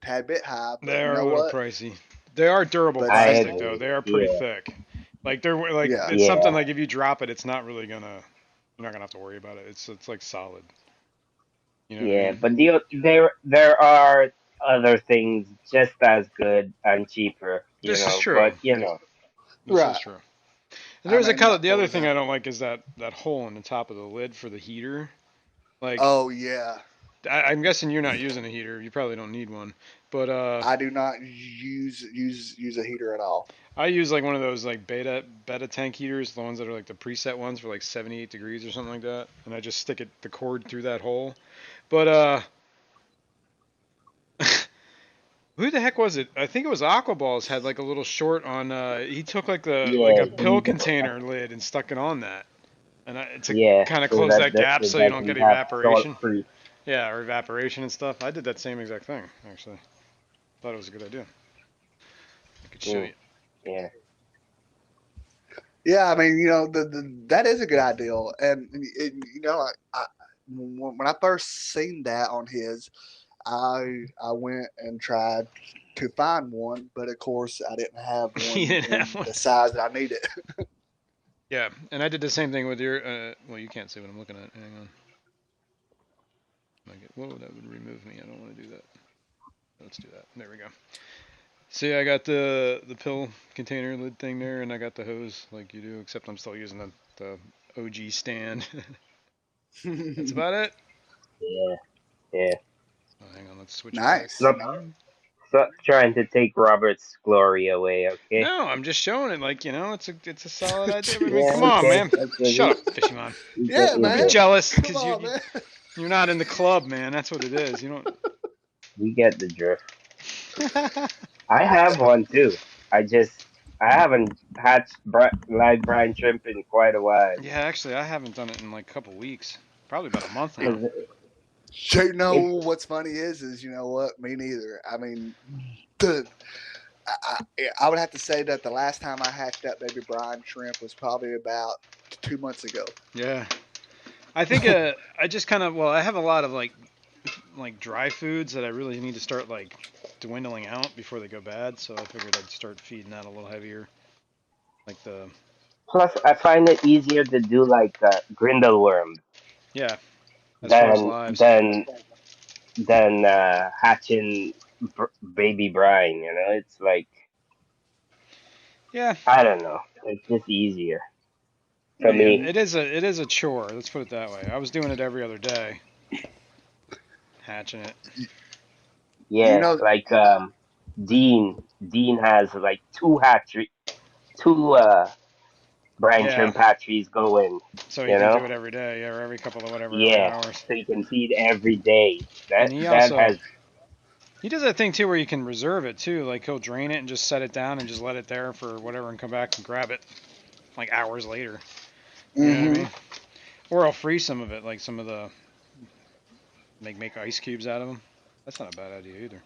tad bit high. They But you are a know little what? pricey. They are durable But I plastic though. agree. They are pretty Yeah, thick. Like they're like yeah, it's yeah, something like if you drop it, it's not really gonna. You're not gonna have to worry about it. It's like solid. You know what I yeah. mean? But there are other things just as good and cheaper, you This is know. true. But you know, This is right. true. And I there's a mean, color. like The for other thing I don't example, like is that hole in the top of the lid for the heater. Like oh yeah, I'm guessing you're not using a heater. You probably don't need one. But I do not use a heater at all. I use like one of those like beta tank heaters, the ones that are like the preset ones for like 78 degrees or something like that, and I just stick the cord through that hole. But who the heck was it? I think it was Aquaballs had like a little short on. He took like yeah, a pill container lid and stuck it on that, and to yeah, kind of so close that that gap it so you don't get doesn't have salt evaporation. free. Yeah, or evaporation and stuff. I did that same exact thing actually. Thought it was a good idea. I could show Mm, you. yeah, Yeah, I mean, you know, that is a good idea, and you know, when I first seen that on his, I went and tried to find one, but of course I didn't have You one didn't have in one. the size that I needed. Yeah, and I did the same thing with your. Well, you can't see what I'm looking at. Hang on. Whoa, that would remove me. I don't want to do that. Let's do that. There we go. See, I got the pill container lid thing there, and I got the hose like you do, except I'm still using the OG stand. That's about it. yeah, yeah. Oh, hang on, let's switch back. Nice. Stop, stop trying to take Robert's glory away, okay? No, I'm just showing it like it's a solid idea. I mean, come Yeah, on, okay. man. Okay, Shut up, fishy man. we get Yeah, you, Don't be man. bro. jealous Come because on, man. you're not in the club, man. That's what it is. You We get the drift. don't. I have one too. I haven't hatched live brine shrimp in quite a while. Yeah, actually, I haven't done it in like a couple weeks. Probably about a month now. Cause You know it, what's funny is you know what? Me neither. I mean, the I would have to say that the last time I hatched that baby brine shrimp was probably about 2 months ago. Yeah. I think I just kind of I have a lot of like dry foods that I really need to start like dwindling out before they go bad. So I figured I'd start feeding that a little heavier, like the plus, I find it easier to do like grindle worm yeah, as far as than lives. than than hatching baby brine. You know, it's like Yeah, I don't know. It's just easier for yeah, me. Hmm. it is a chore. Let's put it that way. I was doing it every other day, hatching it. You Yeah, know, like Dean has like two brine Yeah, shrimp hatcheries going. so you You can know, do it every day, yeah, or every couple of whatever every yeah. hours. So you can feed every day. And That he that also has he does that thing too where you can reserve it too. Like he'll drain it and just set it down and just let it there for whatever and come back and grab it like hours later. You know what I hmm mean? Or I'll freeze some of it, like some of the make ice cubes out of them. That's not a bad idea either.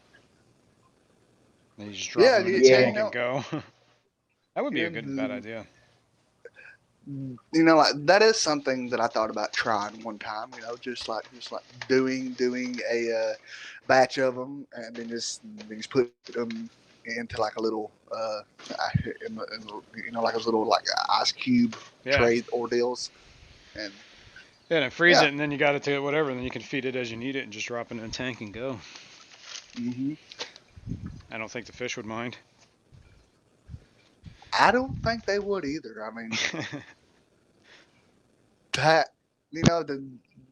And you just drop yeah, them in the yeah. you tank and know, go. That would be a you good bad know, idea. like, that is something that I thought about trying one time. You know, just like doing a batch of them, and then just put them into like a little you know, like those little like ice cube Yeah. tray ordeals, and Yeah, and freeze yeah. it, and then you got it to whatever, and then you can feed it as you need it, and just drop it in a tank and go. Hmm. I don't think the fish would mind. I don't think they would either. I mean, that you know,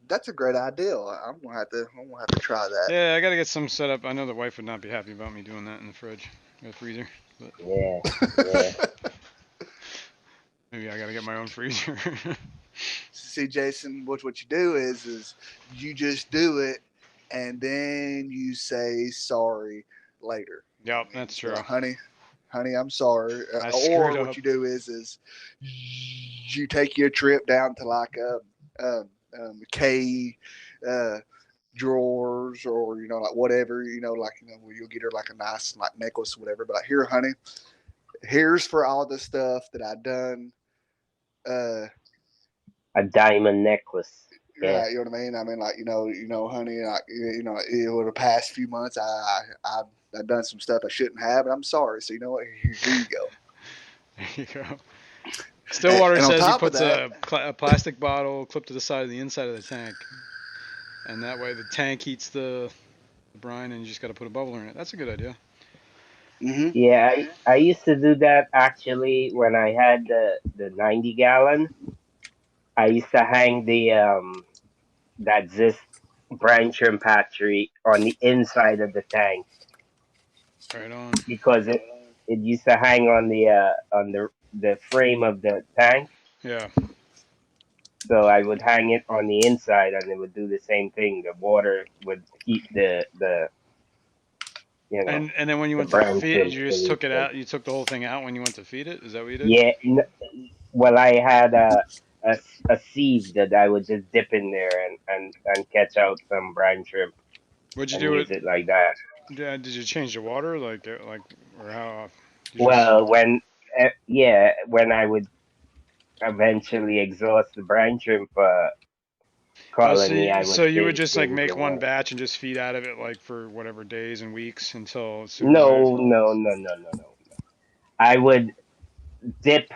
that's a great idea. I'm gonna have to try that. Yeah, I gotta get some set up. I know the wife would not be happy about me doing that in the fridge, or the freezer, but Yeah, yeah. maybe I gotta get my own freezer. See, Jason, what you do is you just do it, and then you say sorry later. You know Yep, what I mean? that's Just be true. like, honey, I'm sorry. I screwed Or what up. you do is you take your trip down to like K drawers, or like whatever, where you'll get her like a nice like necklace or whatever. But like, here, honey, here's for all the stuff that I done. Uh, A diamond necklace. Yeah. Right, you know what I mean. I mean, like honey, like over the past few months, I've done some stuff I shouldn't have, and I'm sorry. So you know what? Here you go. There you go. Stillwater And on says he top of puts that, a plastic bottle clipped to the side of the inside of the tank, and that way the tank heats the brine, and you just got to put a bubbler in it. That's a good idea. hmm Yeah, I used to do that actually when I had the 90 gallon. I used to hang the that Zist brine shrimp hatchery on the inside of the tank Right on. because it used to hang on the frame of the tank. Yeah. So I would hang it on the inside, and it would do the same thing. The water would heat the you know And then when you the went to brine feed it, shrimp you just took it solution. out. You took the whole thing out when you went to feed it. Is that what you did? Yeah, well, I had a sieve that I would just dip in there and catch out some brine shrimp What'd you and do? It? use it like that. Yeah. Did you change the water, or how? You just. Well, when I would eventually exhaust the brine shrimp Oh, colony, I so would you would just like change the make one water. batch and just feed out of it like for whatever days and weeks until as soon as it. No, no, no, no, no, no. I would dip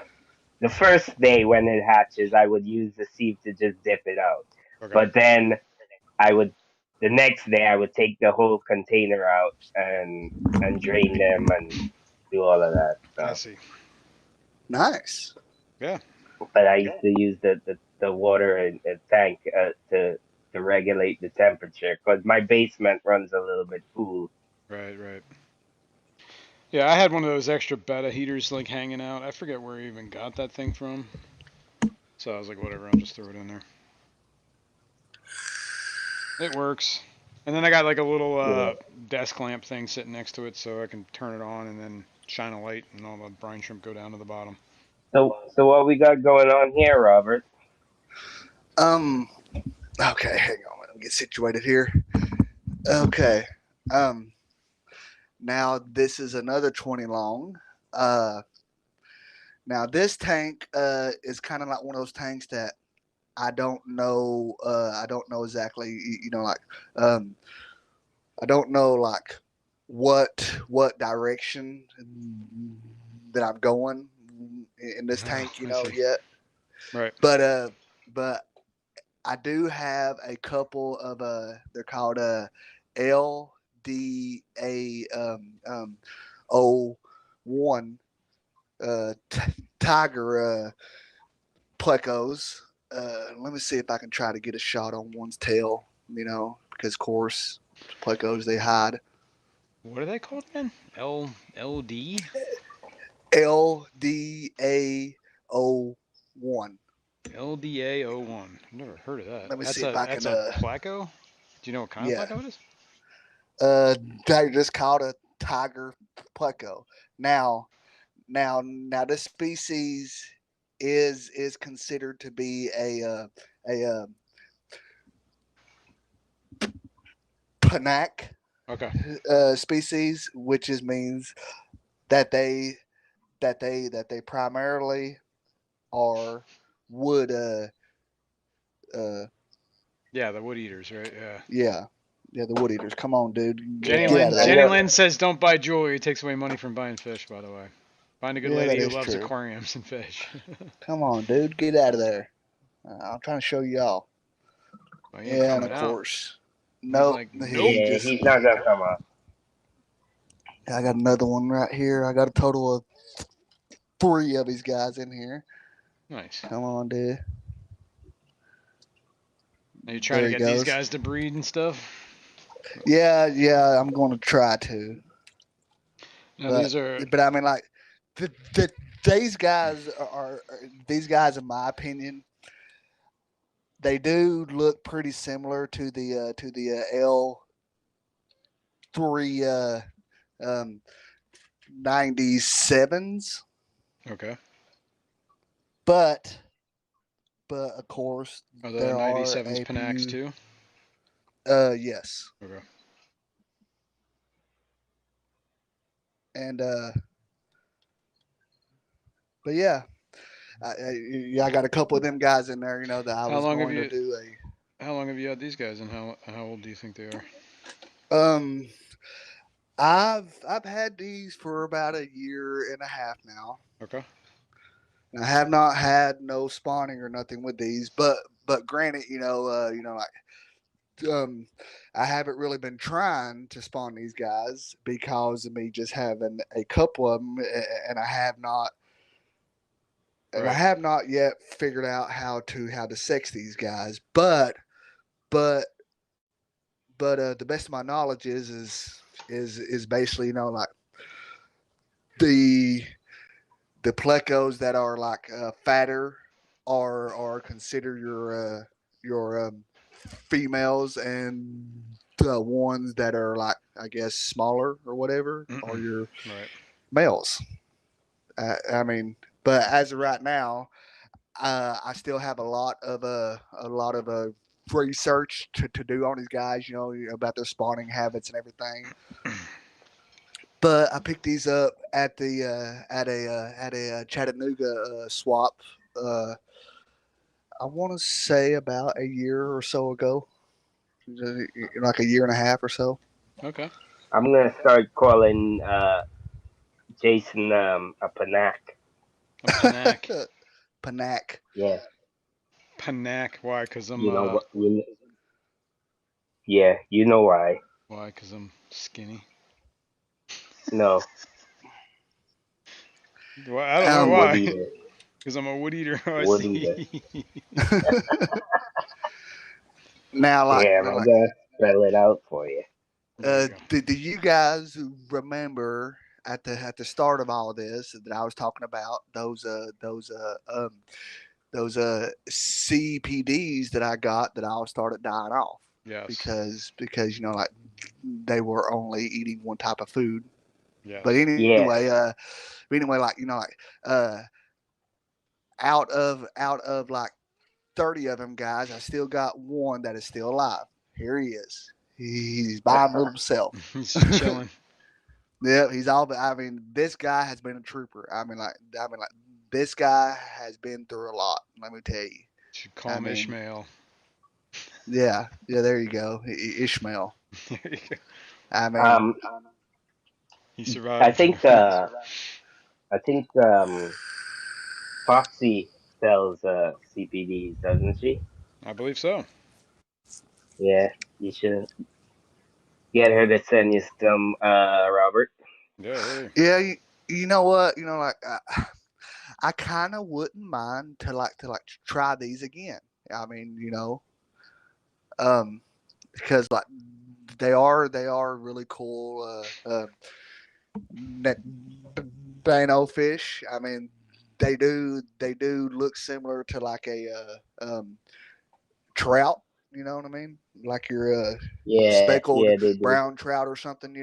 the first day when it hatches. I would use the sieve to just dip it out, Okay. but then I would the next day I would take the whole container out and drain them and do all of that I stuff. see. nice. Yeah. But I used to use the water in a tank to regulate the temperature because my basement runs a little bit cool. Right. Right. Yeah, I had one of those extra betta heaters like hanging out. I forget where I even got that thing from. So I was like, whatever, I'll just throw it in there. It works. And then I got like a little Yeah. desk lamp thing sitting next to it so I can turn it on and then shine a light and all the brine shrimp go down to the bottom. So what we got going on here, Robert? Um. Okay, hang on. Let me get situated here. Okay. Um. Now this is another 20 long. Uh. Now this tank is kind of like one of those tanks that I don't know. I don't know exactly. Like um. I don't know like what direction that I'm going in this tank. I see. Yet. Right. But I do have a couple of they're called LDA O one Tiger Plecos. Let me see if I can try to get a shot on one's tail. Because of course Plecos they hide. What are they called again? LD? LDA01. LDA01. I've never heard of that. Let me That's see if a I that's can. a Pleco? Do you know what kind of Yeah. Pleco it is? They just called a tiger pleco. Now, this species is considered to be a panac Okay. species, which means that they primarily are wood. Yeah, the wood eaters, right? Yeah. Yeah, the wood eaters. Come on, dude, Jenny Yeah, get out Lynn of I there. Jenny know. Lynn says don't buy jewelry, it takes away money from buying fish, by the way. Find a good Yeah, that lady who is loves true. aquariums and fish. Come on, dude, get out of there. I'm trying to show y'all. Well, he ain't Yeah, and of coming out. course, He's nope. like, nope. He Yeah, just. he's not gonna come up. I got another one right here. I got a total of 3 of these guys in here. Nice. Come on, dude. Are you trying There to he get these goes. guys to breed and stuff? Yeah. I'm going to try to, Now but these are but I mean, like, the, the, these guys in my opinion, They do look pretty similar to the L3 um, 97s, Okay. but of course Are the there are 97s a Panax few. too? Yes, Okay. and but yeah, yeah, I got a couple of them guys in there, that I How was long have going to you do how long have you had these guys, and how old do you think they are? a. I've had these for about a year and a half now. Okay. I have not had no spawning or nothing with these, but granted, um, I haven't really been trying to spawn these guys because of me just having a couple of them, and I Right. have not yet figured out how to sex these guys. But the best of my knowledge is basically like the the plecos that are like fatter are considered your females, and the ones that are like I guess smaller or whatever are Mm-mm. your Right. males. I mean, but as of right now, I still have a lot of research to do on these guys. About their spawning habits and everything. But I picked these up at a Chattanooga swap. Uh, I want to say about a year or so ago, like a year and a half or so. Okay. I'm gonna start calling Jason a Panak. A Panac. Panac. Yeah, Panac. Why? Cause I'm you know what? Yeah, you know why? why? Cause I'm skinny. No, Well, I don't know Um, wood why. eater, Cause I'm a wood eater. Oh, I wood eater. see. now, Damn, I'm gonna spell it out for you. There you go. do you guys remember at the start of all of this that I was talking about those CPDs that I got that all started dying off Yes. because like they were only eating one type of food. But Yes. Yeah. like uh, out of like 30 of them guys, I still got one that is still alive. Here he is. He's by himself. He's just chilling. Yeah, he's all. I mean, this guy has been a trooper. I mean, like this guy has been through a lot. Let me tell you. Should call I him mean, Ishmael. yeah. There you go, Ishmael. There you go. I mean, Um, He I survived. think Foxy sells CPDs, doesn't she? I believe so. Yeah, you should get her to send you some, Robert. Yeah. Hey. yeah. You know what? Like I kind of wouldn't mind to try these again. I mean, um, because like they are really cool. Net Dano fish. I mean, they do look similar to like a trout. You know what I mean? Like your Yeah, speckled yeah, they do. brown trout or something.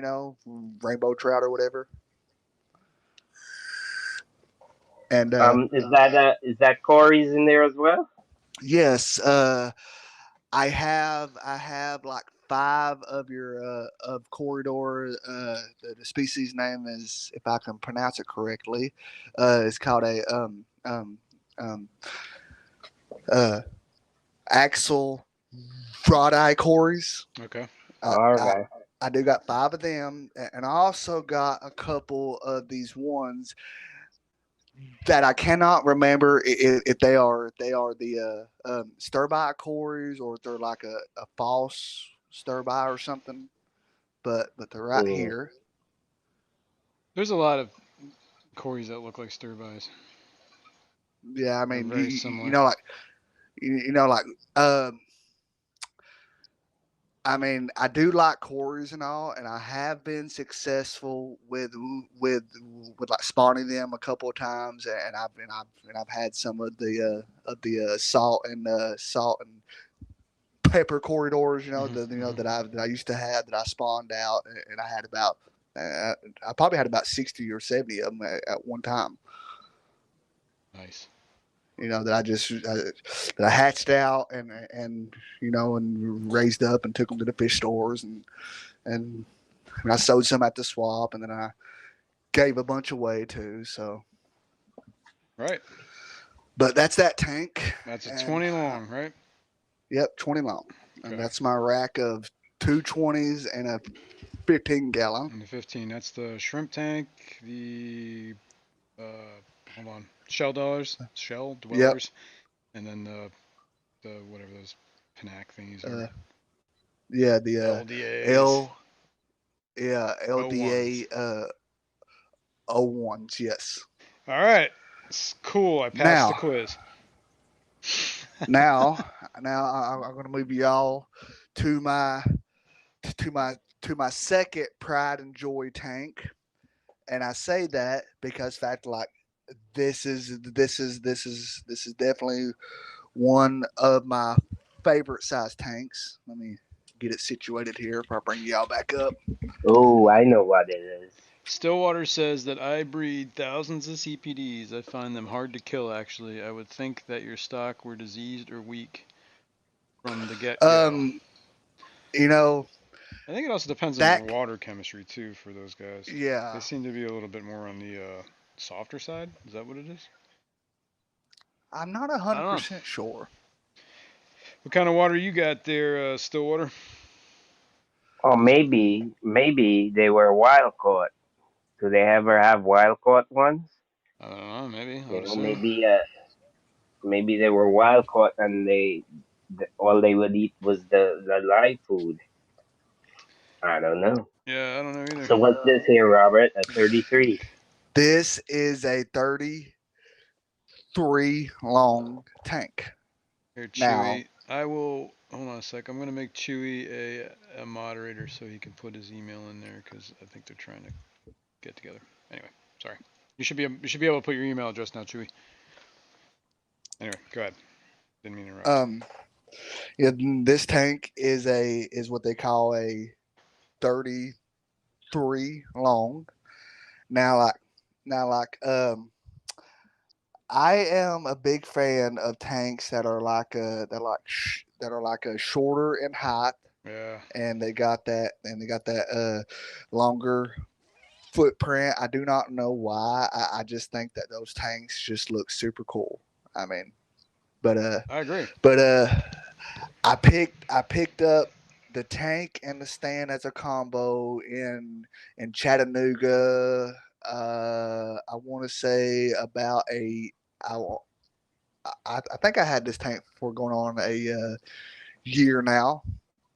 Rainbow trout or whatever. And Is that Corey's in there as well? yes, I have like five of your of corridor. The species name is, if I can pronounce it correctly, it's called a um uh axle rod eye cories. Okay. I, All I right. I do got five of them, and I also got a couple of these ones that I cannot remember if they are the stir by cories or if they're like a false stir by or something. But they're right Mm, here. There's a lot of Corys that look like stir buys. Yeah, I They're mean, very similar. like um, I mean, I do like quarries and all, and I have been successful with with like spawning them a couple of times, and I've had some of the salt and pepper corridors, Hmm. that I used to have that I spawned out, and I had about I probably had about 60 or 70 of them at one time. Nice. That I hatched out and raised up and took them to the fish stores and I sold some at the swap, and then I gave a bunch away too. So, Right. but that's that tank, That's a and 20 long, right? yep, 20 long, and Okay. that's my rack of 220s and a 15 gallon. And the 15, that's the shrimp tank, the hold on, shell Yep. dwellers, and then the whatever those pinac thingies are. Uh, yeah, the LDAs. L yeah Oh ones. LDA O1s. Yes. All right. It's cool. I passed the Now, quiz. now, I'm going to move y'all to my to my to my second pride and joy tank, and I say that because fact like this is definitely one of my favorite size tanks. Let me get it situated here before I bring y'all back up. Oh, I know what it is. Stillwater says that I breed thousands of CPDs. I find them hard to kill, actually. I would think that your stock were diseased or weak from the get go. Um, you know I think it also depends on your that water chemistry, too, for those guys. They yeah, seem to be a little bit more on the softer side. Is that what it is? I'm not a I hundred don't know. percent sure. What kind of water you got there, Stillwater? Or maybe they were wild caught. Do they ever have wild caught ones? I don't know. Maybe. I You would know, assume. maybe they were wild caught and all they would eat was the live food. I don't know. Yeah, I don't know either. So what's this here, Robert? A 33. This is a 33 long tank. Here, Now, Chewy. I will. Hold on a sec. I'm gonna make Chewy a moderator so he can put his email in there because I think they're trying to get together. Anyway, sorry. You should be able to put your email address now, Chewy. Anyway, go ahead. Didn't mean to interrupt. um, yeah, this tank is what they call a 33 long. Now, like I am a big fan of tanks that are that are like a shorter in height, Yeah. and they got that longer footprint. I do not know why. I just think that those tanks just look super cool. I mean, but I agree. but I picked up the tank and the stand as a combo in Chattanooga. I want to say about I, I think I had this tank for going on a year now,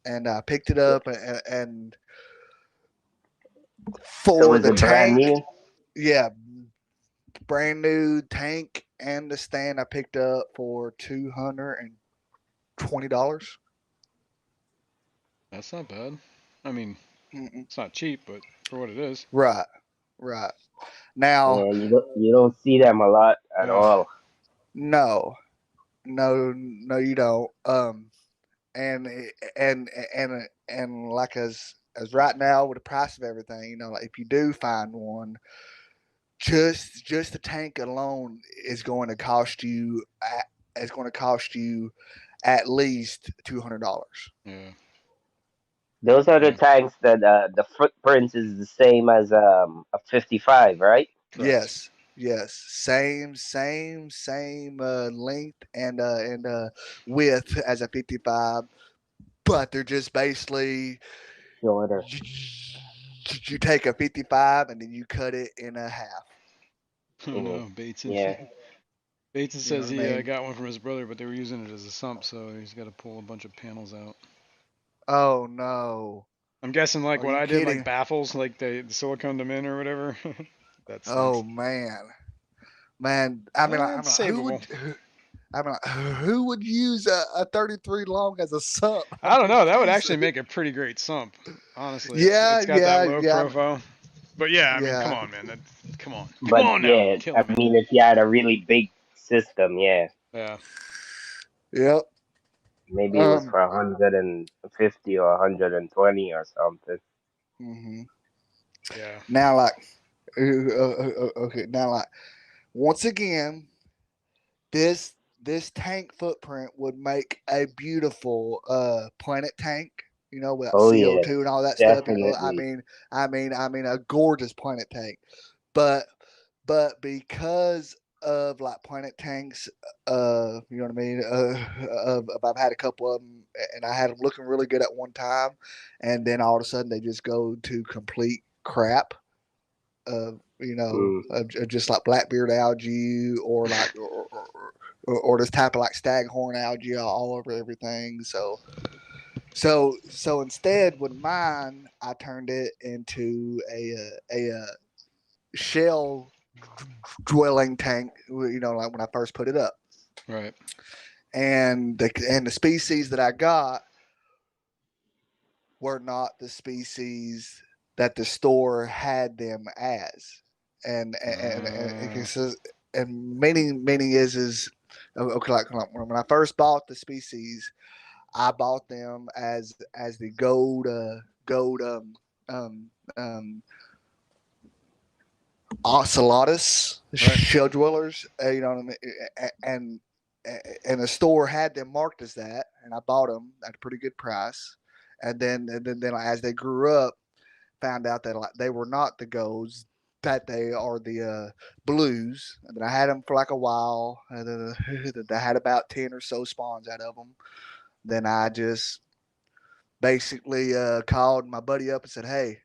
and I picked it up and So for is the it brand tank, new? yeah, brand new tank and the stand I picked up for $220. That's not bad. I mean, Mm-mm. it's not cheap, but for what it is. Right, right. Now, Yeah, you don't see them a lot at Ugh. all. no, no, you don't. And and and like as right now with the price of everything, like if you do find one, just the tank alone is going to cost you at least $200. Yeah. Those are the Yeah. tanks that the footprint is the same as a 55, right? Correct. Yes, yes, same length and width as a 55, but they're just basically Shorter. you take a 55 and then you cut it in a half. Oh Hmm. no, Bateson. Yeah. Bateson You know says what I he mean? got one from his brother, but they were using it as a sump, so he's got to pull a bunch of panels out. Oh no! I'm guessing like Are what you I did, like kidding? baffles, like the silicone them in or whatever. That Oh stinks. man, man. I mean, It's I'm like, savable. I mean, like, who would use a 33 long as a sump? I don't know. That would Jeez. actually make a pretty great sump. Honestly, Yeah, it's got that yeah, low yeah, profile. But yeah, I mean, come yeah. on, man. Come But on now, yeah, I killing me. mean, if you had a really big system, yeah, Yeah, Yep. maybe it was Um. for 150 or 120 or something. hmm yeah. Now, like, okay. Now, like, once again, this tank footprint would make a beautiful planet tank. You know, with Oh yeah, CO2 and all that stuff. definitely. I mean, a gorgeous planet tank. But because of like planet tanks, you know what I mean. I've had a couple of them, and I had them looking really good at one time, and then all of a sudden they just go to complete crap. Mm. Just like blackbeard algae or like or this type of like staghorn algae all over everything. So instead, with mine, I turned it into a shell dwelling tank. You know, like when I first put it up, Right. and the species that I got were not the species that the store had them as, Uh, and meaning is okay. Like when I first bought the species, I bought them as the gold um, um, ocelotus right. shell dwellers. You know what I mean? And and the store had them marked as that, and I bought them at a pretty good price. And then as they grew up, found out that like, they were not the golds, that they are the blues. And then I had them for like a while. And then I had about 10 or so spawns out of them. Then I just basically called my buddy up and said, "Hey,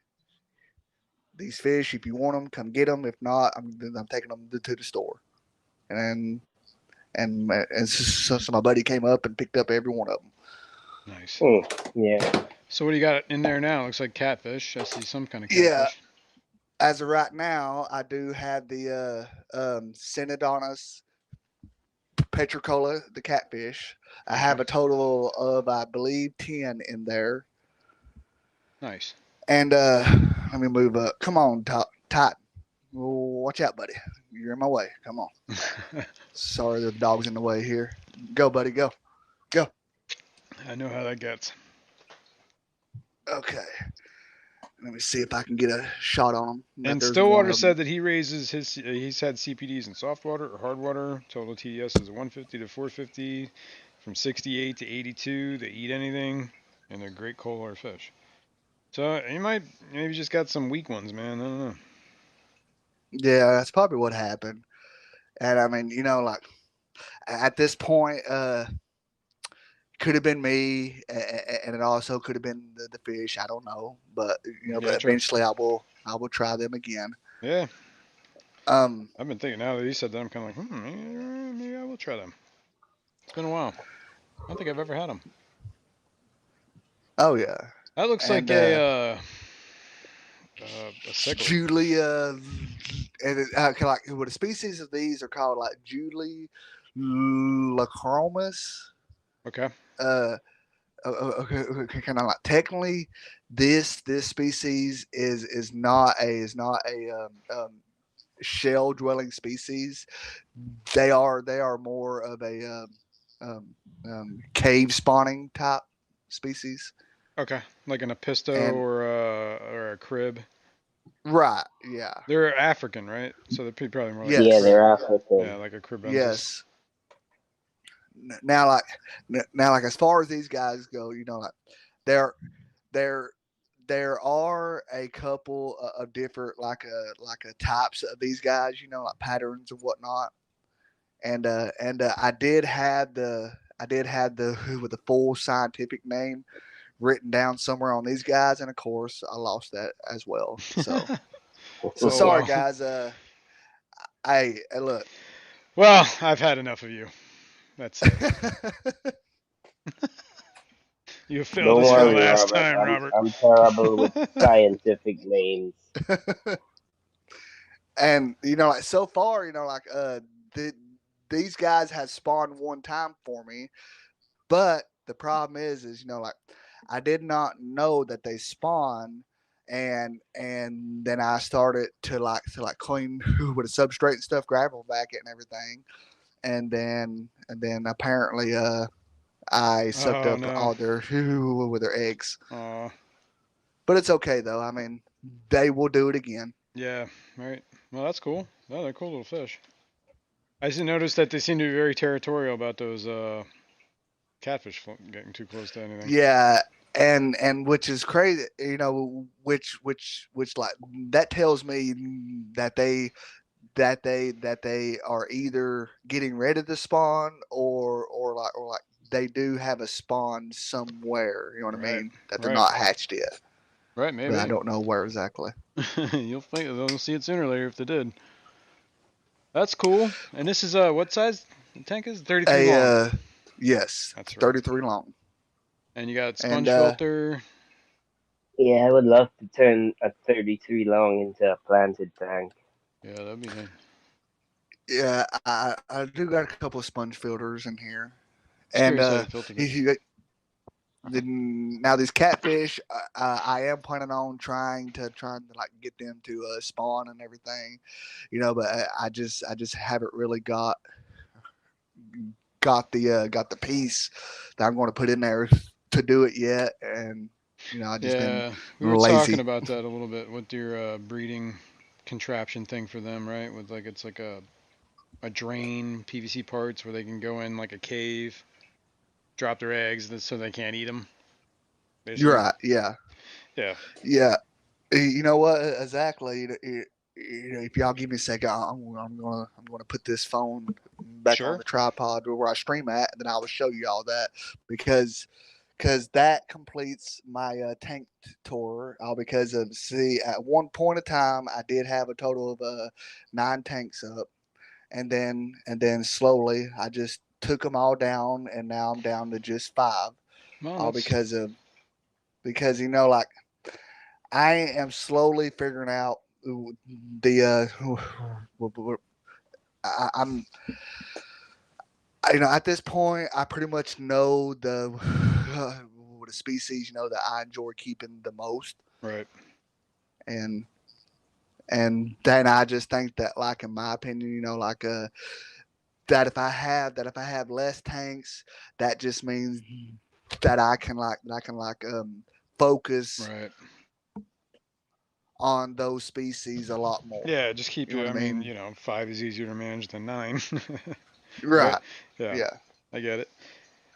these fish, if you want them, come get them. If not, I'm taking them to the store." And so my buddy came up and picked up every one of them. Nice. Mm. Yeah. So what do you got in there now? Looks like catfish. I see some kind of Yeah, catfish. as of right now, I do have the Synodonus petricola, the catfish. I Okay. have a total of, I believe, 10 in there. Nice. And let me move up. Come on, Titan. Watch out, buddy. You're in my way. Come on. Sorry, the dog's in the way here. Go, buddy. Go. Go. I know how that gets. Okay. Let me see if I can get a shot on him. That And there's one Stillwater of them. said that he raises his. He's had CPDs in soft water or hard water. Total TDS is 150 to 450, from 68 to 82. They eat anything, and they're great cold water fish. So you might maybe just got some weak ones, man. I don't know. Yeah, that's probably what happened. And I mean, like at this point, could have been me, and it also could have been the fish. I don't know, but Yeah, but true. eventually I will try them again. Yeah, Um. I've been thinking now that you said that, I'm kind of like, maybe I will try them. It's been a while. I don't think I've ever had them. Oh yeah. That looks like And a cichlid. Julia, and like what the species of these are called, like Julie lacromus. Okay. Uh, okay, kind of like technically, this species is not a shell dwelling species. They are more of a cave spawning type species. Okay. Like an apisto And or a crib. right, yeah, They're African, right? So they're probably more like a Yeah, yes, crib. they're Yeah, African. like a cribensis. yes. Now, like as far as these guys go, like there, there, there are a couple of different like types of these guys, like patterns and whatnot. And I did have the with the full scientific name written down somewhere on these guys, and of course I lost that as well. So Oh sorry well. guys. Hey, look. Well, I've had enough of you. That's it. You failed Don't us for the Yeah. worry, last Robert. time, Robert. I'm terrible with scientific names. And like so far, like these guys had spawned one time for me, but the problem is like I did not know that they spawn, and then I started to clean with a substrate and stuff, gravel back it and everything, and then apparently I sucked Oh up no. all their with their eggs. Oh But it's okay though. I mean, they will do it again. yeah. Right. Well, that's cool. Oh, they're cool little fish. I just noticed that they seem to be very territorial about those catfish getting too close to anything. Yeah, and which is crazy, which like that tells me that they are either getting ready to spawn or like they do have a spawn somewhere. You know what I Right. mean? That they're Right. not hatched yet, Right. but I Maybe. don't know where exactly. They'll see it sooner or later if they did. That's cool. And this is what size the tank is? 33 A long. yes, That's right. 33 long, And you got and sponge filter. Yeah, I would love to turn a 33 long into a planted tank. Yeah, that'd be nice. yeah, I do got a couple of sponge filters in here, Just and curious how you filtered it. now these catfish, I am planning on trying to like get them to spawn and everything, but I just haven't really got the piece that I'm going to put in there to do it yet, and I just been Yeah, we were talking lazy. about that a little bit with your breeding contraption thing for them, right? With like it's like a drain PVC parts where they can go in like a cave, drop their eggs so they can't eat them. You're Basically. right. Yeah, Yeah. yeah. You know what? Exactly. If y'all give me a second, I'm gonna put this phone back on Sure. the tripod where I stream at, and then I will show you all that because that completes my tank tour. Because of see, at one point of time, I did have a total of 9 tanks up, and then slowly I just took them all down, and now I'm down to just 5. Well, All that's because like I am slowly figuring out the I'm at this point I pretty much know the species that I enjoy keeping the most, right. and then I just think that, like, in my opinion, like that if I have less tanks, that just means that I can focus Right. on those species a lot more. Yeah, just keep You know it. what I I mean, mean? 5 is easier to manage than 9. Right? Right. Yeah, Yeah. I get it.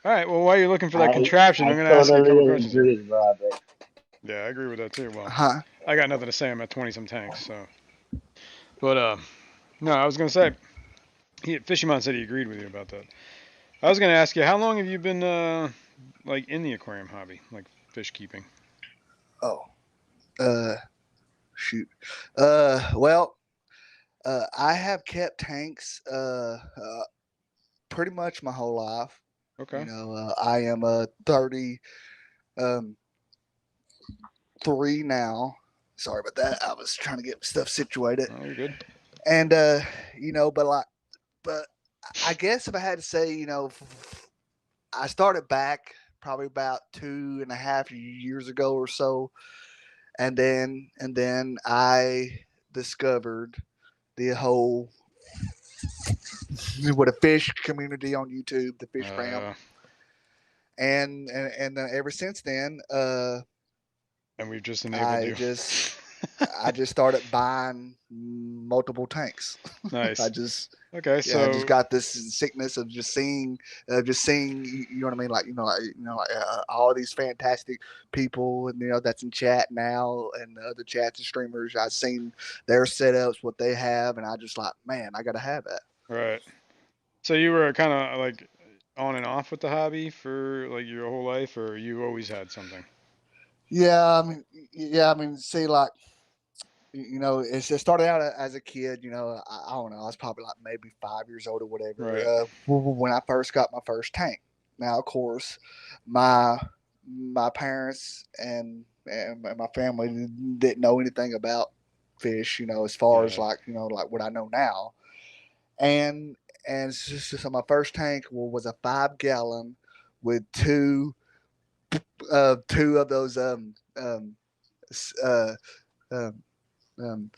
All right. Well, while you're looking for that I contraption, I I'm gonna ask you a couple totally questions here. agree, Robert. Yeah, I agree with that too. Well, Huh? I got nothing to say. I'm at 20 some tanks, so. But no, I was gonna say, Fishymon said he agreed with you about that. I was gonna ask you, how long have you been like in the aquarium hobby, like fish keeping? Oh. Uh. Shoot. Well. I have kept tanks. Pretty much my whole life. Okay. I am 30. Um. 3 now. Sorry about that. I was trying to get stuff situated. Oh, you're good. And but I guess if I had to say, I started back probably about 2.5 years ago or so, and then I discovered the whole what a fish community on YouTube, the fish fam, Uh, and ever since then, and we've just enabled I you. just I just started buying multiple tanks. I Nice. just Okay, Yeah, I just so got this sickness of just seeing, you know what I mean, all these fantastic people, and that's in chat now, and the other chats and streamers. I've seen their setups, what they have, and I just like, man, I gotta have that. right. So you were kind of like on and off with the hobby for like your whole life, or you always had something? Yeah, see, like, it started out as a kid. I don't know. I was probably like maybe 5 years old or whatever. Right. When I first got my first tank. Now, of course, my my parents and my family didn't know anything about fish. As far as Yeah. like what I know now, and and so my first tank was a 5 gallon with two of those uh, um, um,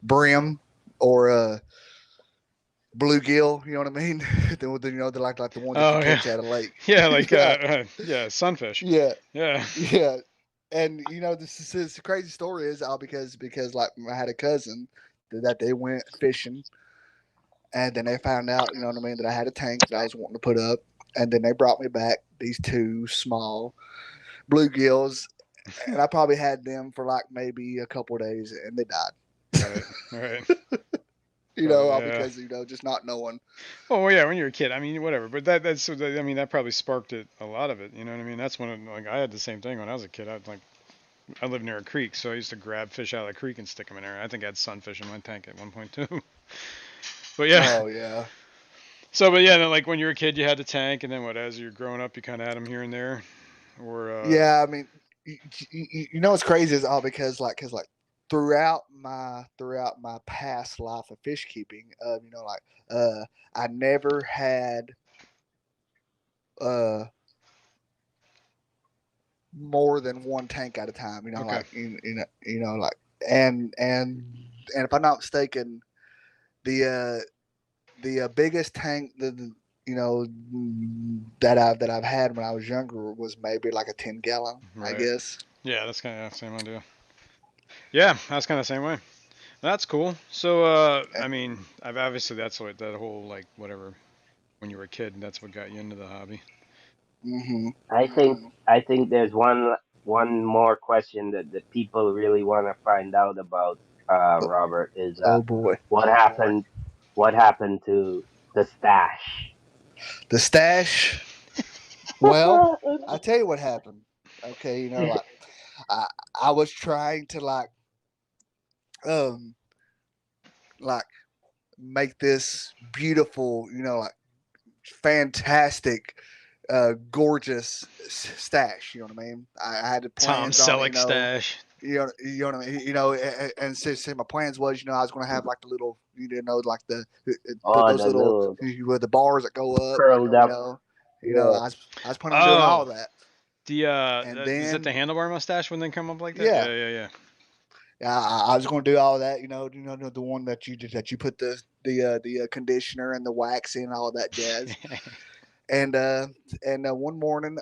brim or bluegill. You know what I mean? They're like the ones that you Oh yeah, catch at a lake. yeah, like Yeah, yeah, sunfish. yeah, Yeah. yeah. And this the crazy story is all because like I had a cousin that they went fishing, and then they found out, you know what I mean, that I had a tank that I was wanting to put up, and then they brought me back these two small bluegills, and I probably had them for like maybe a couple of days, and they died. Right. Right. All Yeah. because just not knowing. Oh well, yeah, when you're a kid, I mean, whatever. But that's, I mean, that probably sparked it, a lot of it. You know what I mean? That's when, like, I had the same thing when I was a kid. I lived near a creek, so I used to grab fish out of the creek and stick them in there. I think I had sunfish in my tank at one point too. But yeah. Oh yeah. So, but yeah, then, like, when you were a kid, you had the tank, and then what? As you're growing up, you kind of had them here and there, or Yeah, I mean, what's crazy is all because throughout my past life of fish keeping, I never had uh more than one tank at a time. okay, Like and if I'm not mistaken, the biggest tank that I've had when I was younger was maybe like a 10 gallon, I right? guess. Yeah, that's kind of the same idea. Yeah, that's kind of the same way. That's cool. So, I mean, I've obviously that's what that whole, like, whatever, when you were a kid, that's what got you into the hobby. Mm-hmm. I think there's one more question that the people really want to find out about, Oh, Robert, is oh boy, what happened what happened to the stash? the stash. Well, I tell you what happened. Okay, I I was trying to um like make this beautiful, fantastic, gorgeous stash. You know what I mean? I had the Tom plans on it. Selleck stash. You know what I mean. And since my plans was, I was going to have like the little, like Oh, those the little little with the bars that go up. curled You up. know, Yeah. I was planning on doing all Oh, of that, and is it the then handlebar mustache when they come up like that? yeah, Yeah, yeah, I was going to do all of that. The one that you put the conditioner and the wax in, all of that jazz. yeah. And one morning,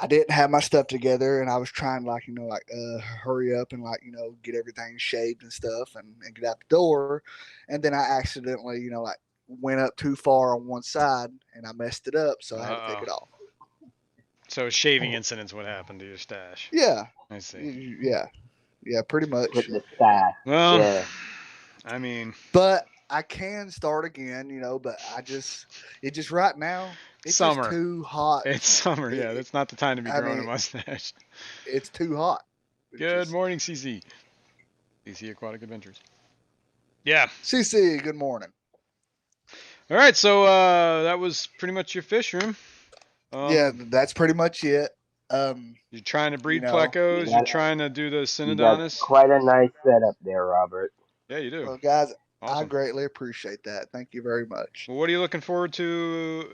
I didn't have my stuff together, and I was trying hurry up and get everything shaved and stuff, and get out the door, and then I accidentally went up too far on one side, and I messed it up, so I had to take Uh-oh. it off. So shaving incidents, what happened to your stash? Yeah, I see. yeah, yeah, pretty much. With the stash. Well, Yeah. I mean, But I can start again, but it just right now it's just summer. too hot. It's summer. Yeah, It, that's not the time to be I growing a mean, mustache. it's too hot. It's Good just morning, CC. CC Aquatic Adventures. Yeah. CC. Good morning. All right. So that was pretty much your fish room. Yeah, that's pretty much it. You're trying to You breed know, You plecos. You're got trying to do the you got synodontis. quite a nice setup there, Robert. Yeah, you do. well, guys, I Awesome. greatly appreciate that. Thank you very much. Well, what are you looking forward to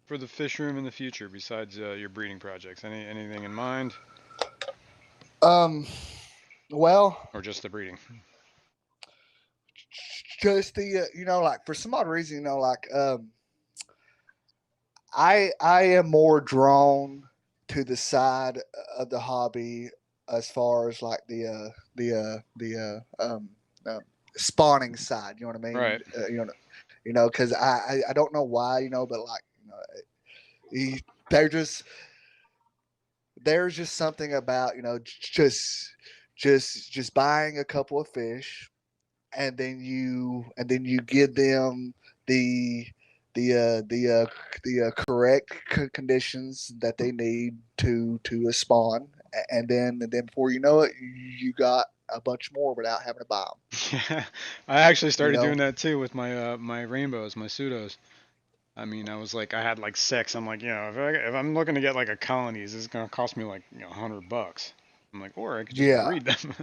for the fish room in the future besides your breeding projects? Anything in mind, Um, well, or just the breeding? just the for some odd reason, I am more drawn to the side of the hobby as far as like the spawning side. You know what I mean? Right. Because I don't know why, but they're just there's just something about just buying a couple of fish, and then you give them the the correct conditions that they need to spawn, and then before you know it, you got a bunch more without having to buy them. Yeah, I actually You started know? doing that too with my rainbows, my pseudos. I mean, I was like, I had like six. I'm like, if I'm looking to get like a colonies, it's gonna cost me like $100. I'm like, or I could just Yeah. breed them,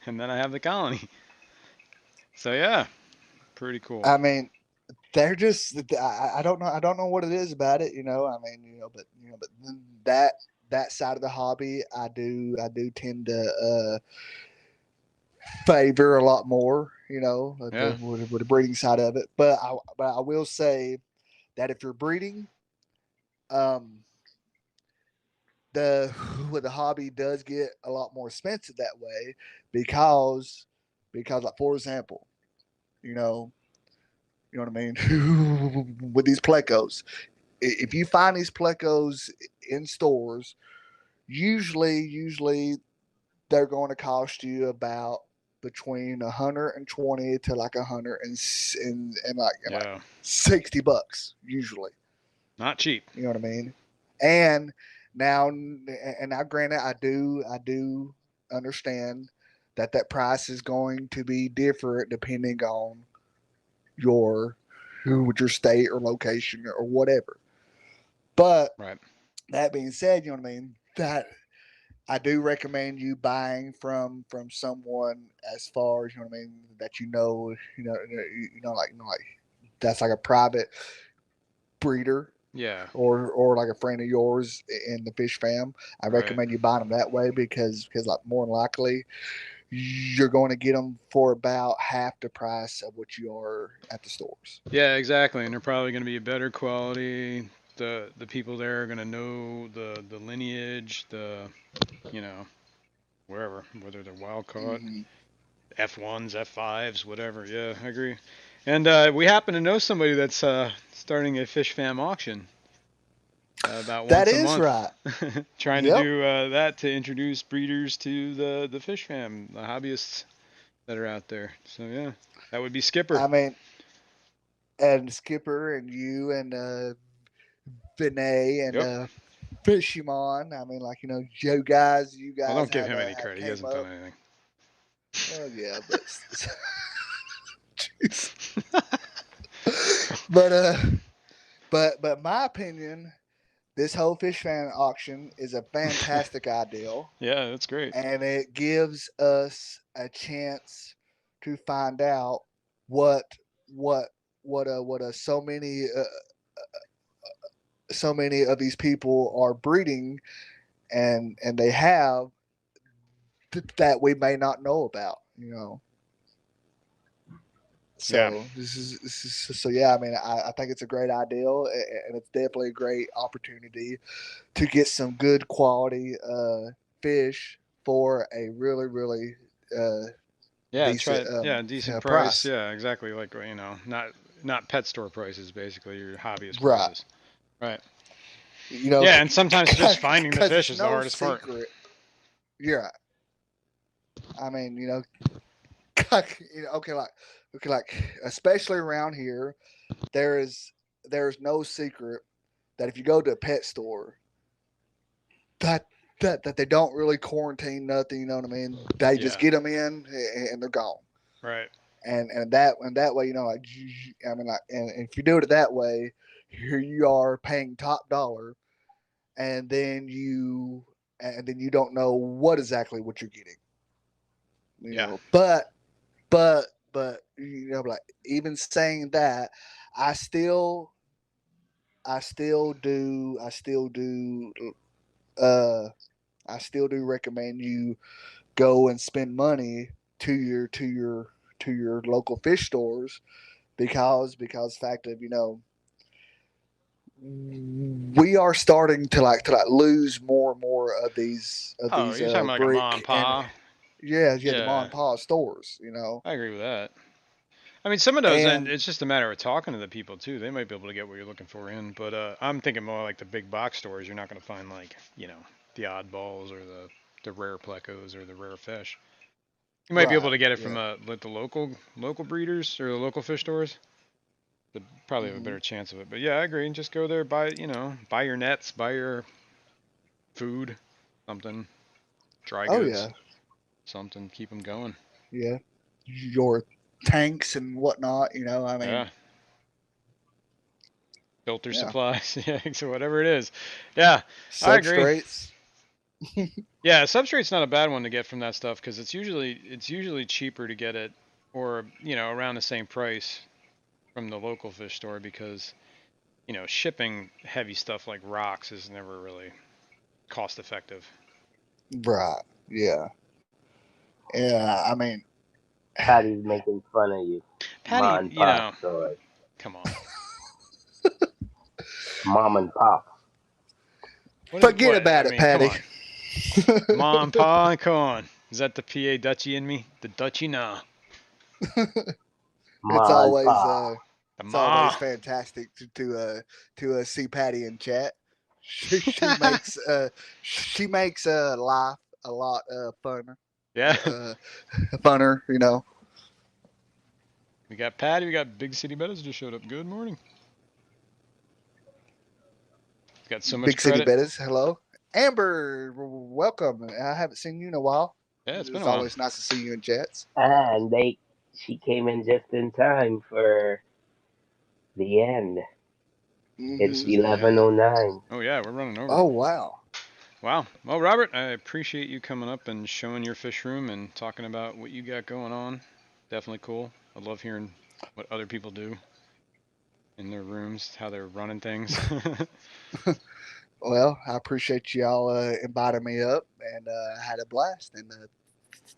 and then I have the colony. So yeah, pretty cool. I mean, they're just I don't know what it is about it, I mean, but that that side of the hobby I do tend to favor a lot more, Yeah. with the breeding side of it. But I will say that if you're breeding, um, the with the hobby does get a lot more expensive that way because like for example, you know, you know what I mean, with these plecos, if you find these plecos in stores, usually they're going to cost you about between 120 to like 100 and like Yeah. $60 usually. Not cheap. You know what I mean? And now, granted, I do understand that that price is going to be different depending on your your state or location or whatever. But Right. that being said, you know what I mean. That I do recommend you buying from someone as far as what I mean that like that's like a private breeder Yeah. or like a friend of yours in the fish fam. I Right. recommend you buying them that way because like more than likely you're going to get them for about half the price of what you are at the stores. Yeah, exactly. And they're probably going to be a better quality. The people there are going to know the lineage, you know, wherever, whether they're wild caught, Mm-hmm. F1s, F5s, whatever. Yeah, I agree. And we happen to know somebody that's starting a fish fam auction about That once a is month, right. trying to Yep. do that to introduce breeders to the fish fam, the hobbyists that are out there. So yeah, that would be Skipper. I mean, and Skipper and you and Vinay and Yep. Fishimon. I mean, like you Well, guys don't give have him any have credit. He came hasn't done up. anything. Well, yeah, but but but my opinion, this whole fish fan auction is a fantastic idea, Yeah, that's great. and it gives us a chance to find out what what what so many of these people are breeding and they have that we may not know about. Yeah. So yeah. I mean, I think it's a great idea, and it's definitely a great opportunity to get some good quality fish for a really uh, Yeah, decent try yeah, decent price. price. Yeah, exactly. Like not pet store prices, basically your hobbyist Right. prices. Right. You know, Yeah, and sometimes just finding the because fish it's is the no hardest part. secret. Yeah. I mean, like especially around here, there is there's no secret that if you go to a pet store, that that they don't really quarantine nothing. You know what I mean? They just Yeah. get them in and they're gone. Right. And that way, like I mean, like, and if you do it that way, here you are paying top dollar, and then you don't know what exactly what you're getting. Yeah. But like even saying that, I still I still do uh I still do recommend you go and spend money to your local fish stores because fact of we are starting to lose more and more of Oh, these you're talking about like a mom and brick and pa? yeah, the mom Yeah, and pop stores, I agree with that. I mean, some of those, and and it's just a matter of talking to the people too. They might be able to get what you're looking for in, but I'm thinking more like the big box stores. You're not going to find like the oddballs or the rare plecos or the rare fish. You might be able right, to get it from yeah, like the local breeders or the local fish stores. But probably have a hmm better chance of it. But yeah, I agree. Just go there, buy your nets, buy your food, something, dry oh yeah, goods, something, keep them going. yeah, your tanks and whatnot. I mean, Yeah, filter yeah, supplies, yeah, so whatever it is. Yeah, I agree. substrates. Yeah, substrate's not a bad one to get from that stuff because it's usually cheaper to get it, or around the same price from the local fish store because, you know, shipping heavy stuff like rocks is never really cost effective. Right. Yeah. Yeah. I mean, Patty's making fun of you. Patty, Mom and you pop know, store. come on. Mom and pop. forget What? I about it, mean, come Patty. on. Mom, Pa, come on. Is that the PA Dutchie in me? The Dutchie? Nah. it's Mom and always pop. The it's always Ma. fantastic to see Patty in chat. She makes life a lot funner. Yeah. Funner, you know. We got Patty. We got Big City Bettas just showed up. Good morning. Got so much Big City credit. Bettas, hello. Amber, welcome. I haven't seen you in a while. Yeah, it's been It's a while. always nice to see you in chats. And she came in just in time for the end. It's This Hmm. is the end. 11:09. Oh, yeah, we're running over. Oh wow. Wow. Well, Robert, I appreciate you coming up and showing your fish room and talking about what you got going on. Definitely cool. I love hearing what other people do in their rooms, how they're running things. Well, I appreciate y'all inviting me up, and I had a blast. And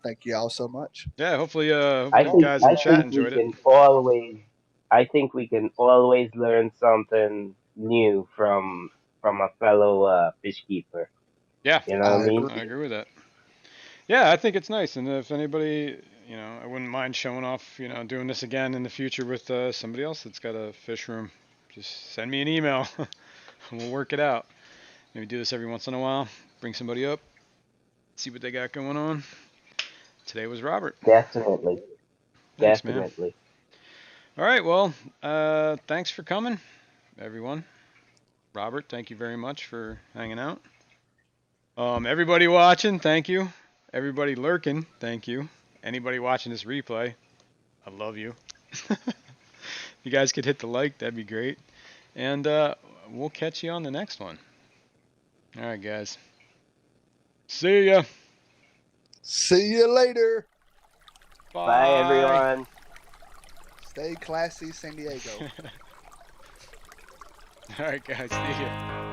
thank you all so much. Yeah, hopefully I the think guys in I chat think we enjoyed it. can always learn something new from a fellow fish keeper. Yeah, You know what I I mean? I agree. agree with that. Yeah, I think it's nice, and if anybody, you know, I wouldn't mind showing off, you know, doing this again in the future with somebody else that's got a fish room. Just send me an email, and we'll work it out. Maybe do this every once in a while. Bring somebody up, see what they got going on. Today was Robert. Definitely, Thanks, man. definitely. All right, well, thanks for coming, everyone. Robert, thank you very much for hanging out. Everybody watching, thank you. Everybody lurking, thank you. Anybody watching this replay, I love you. You guys could hit the like, that'd be great. And we'll catch you on the next one. All right, guys. See ya. See you later. Bye, Bye. everyone. Stay classy, San Diego. All right, guys. See ya.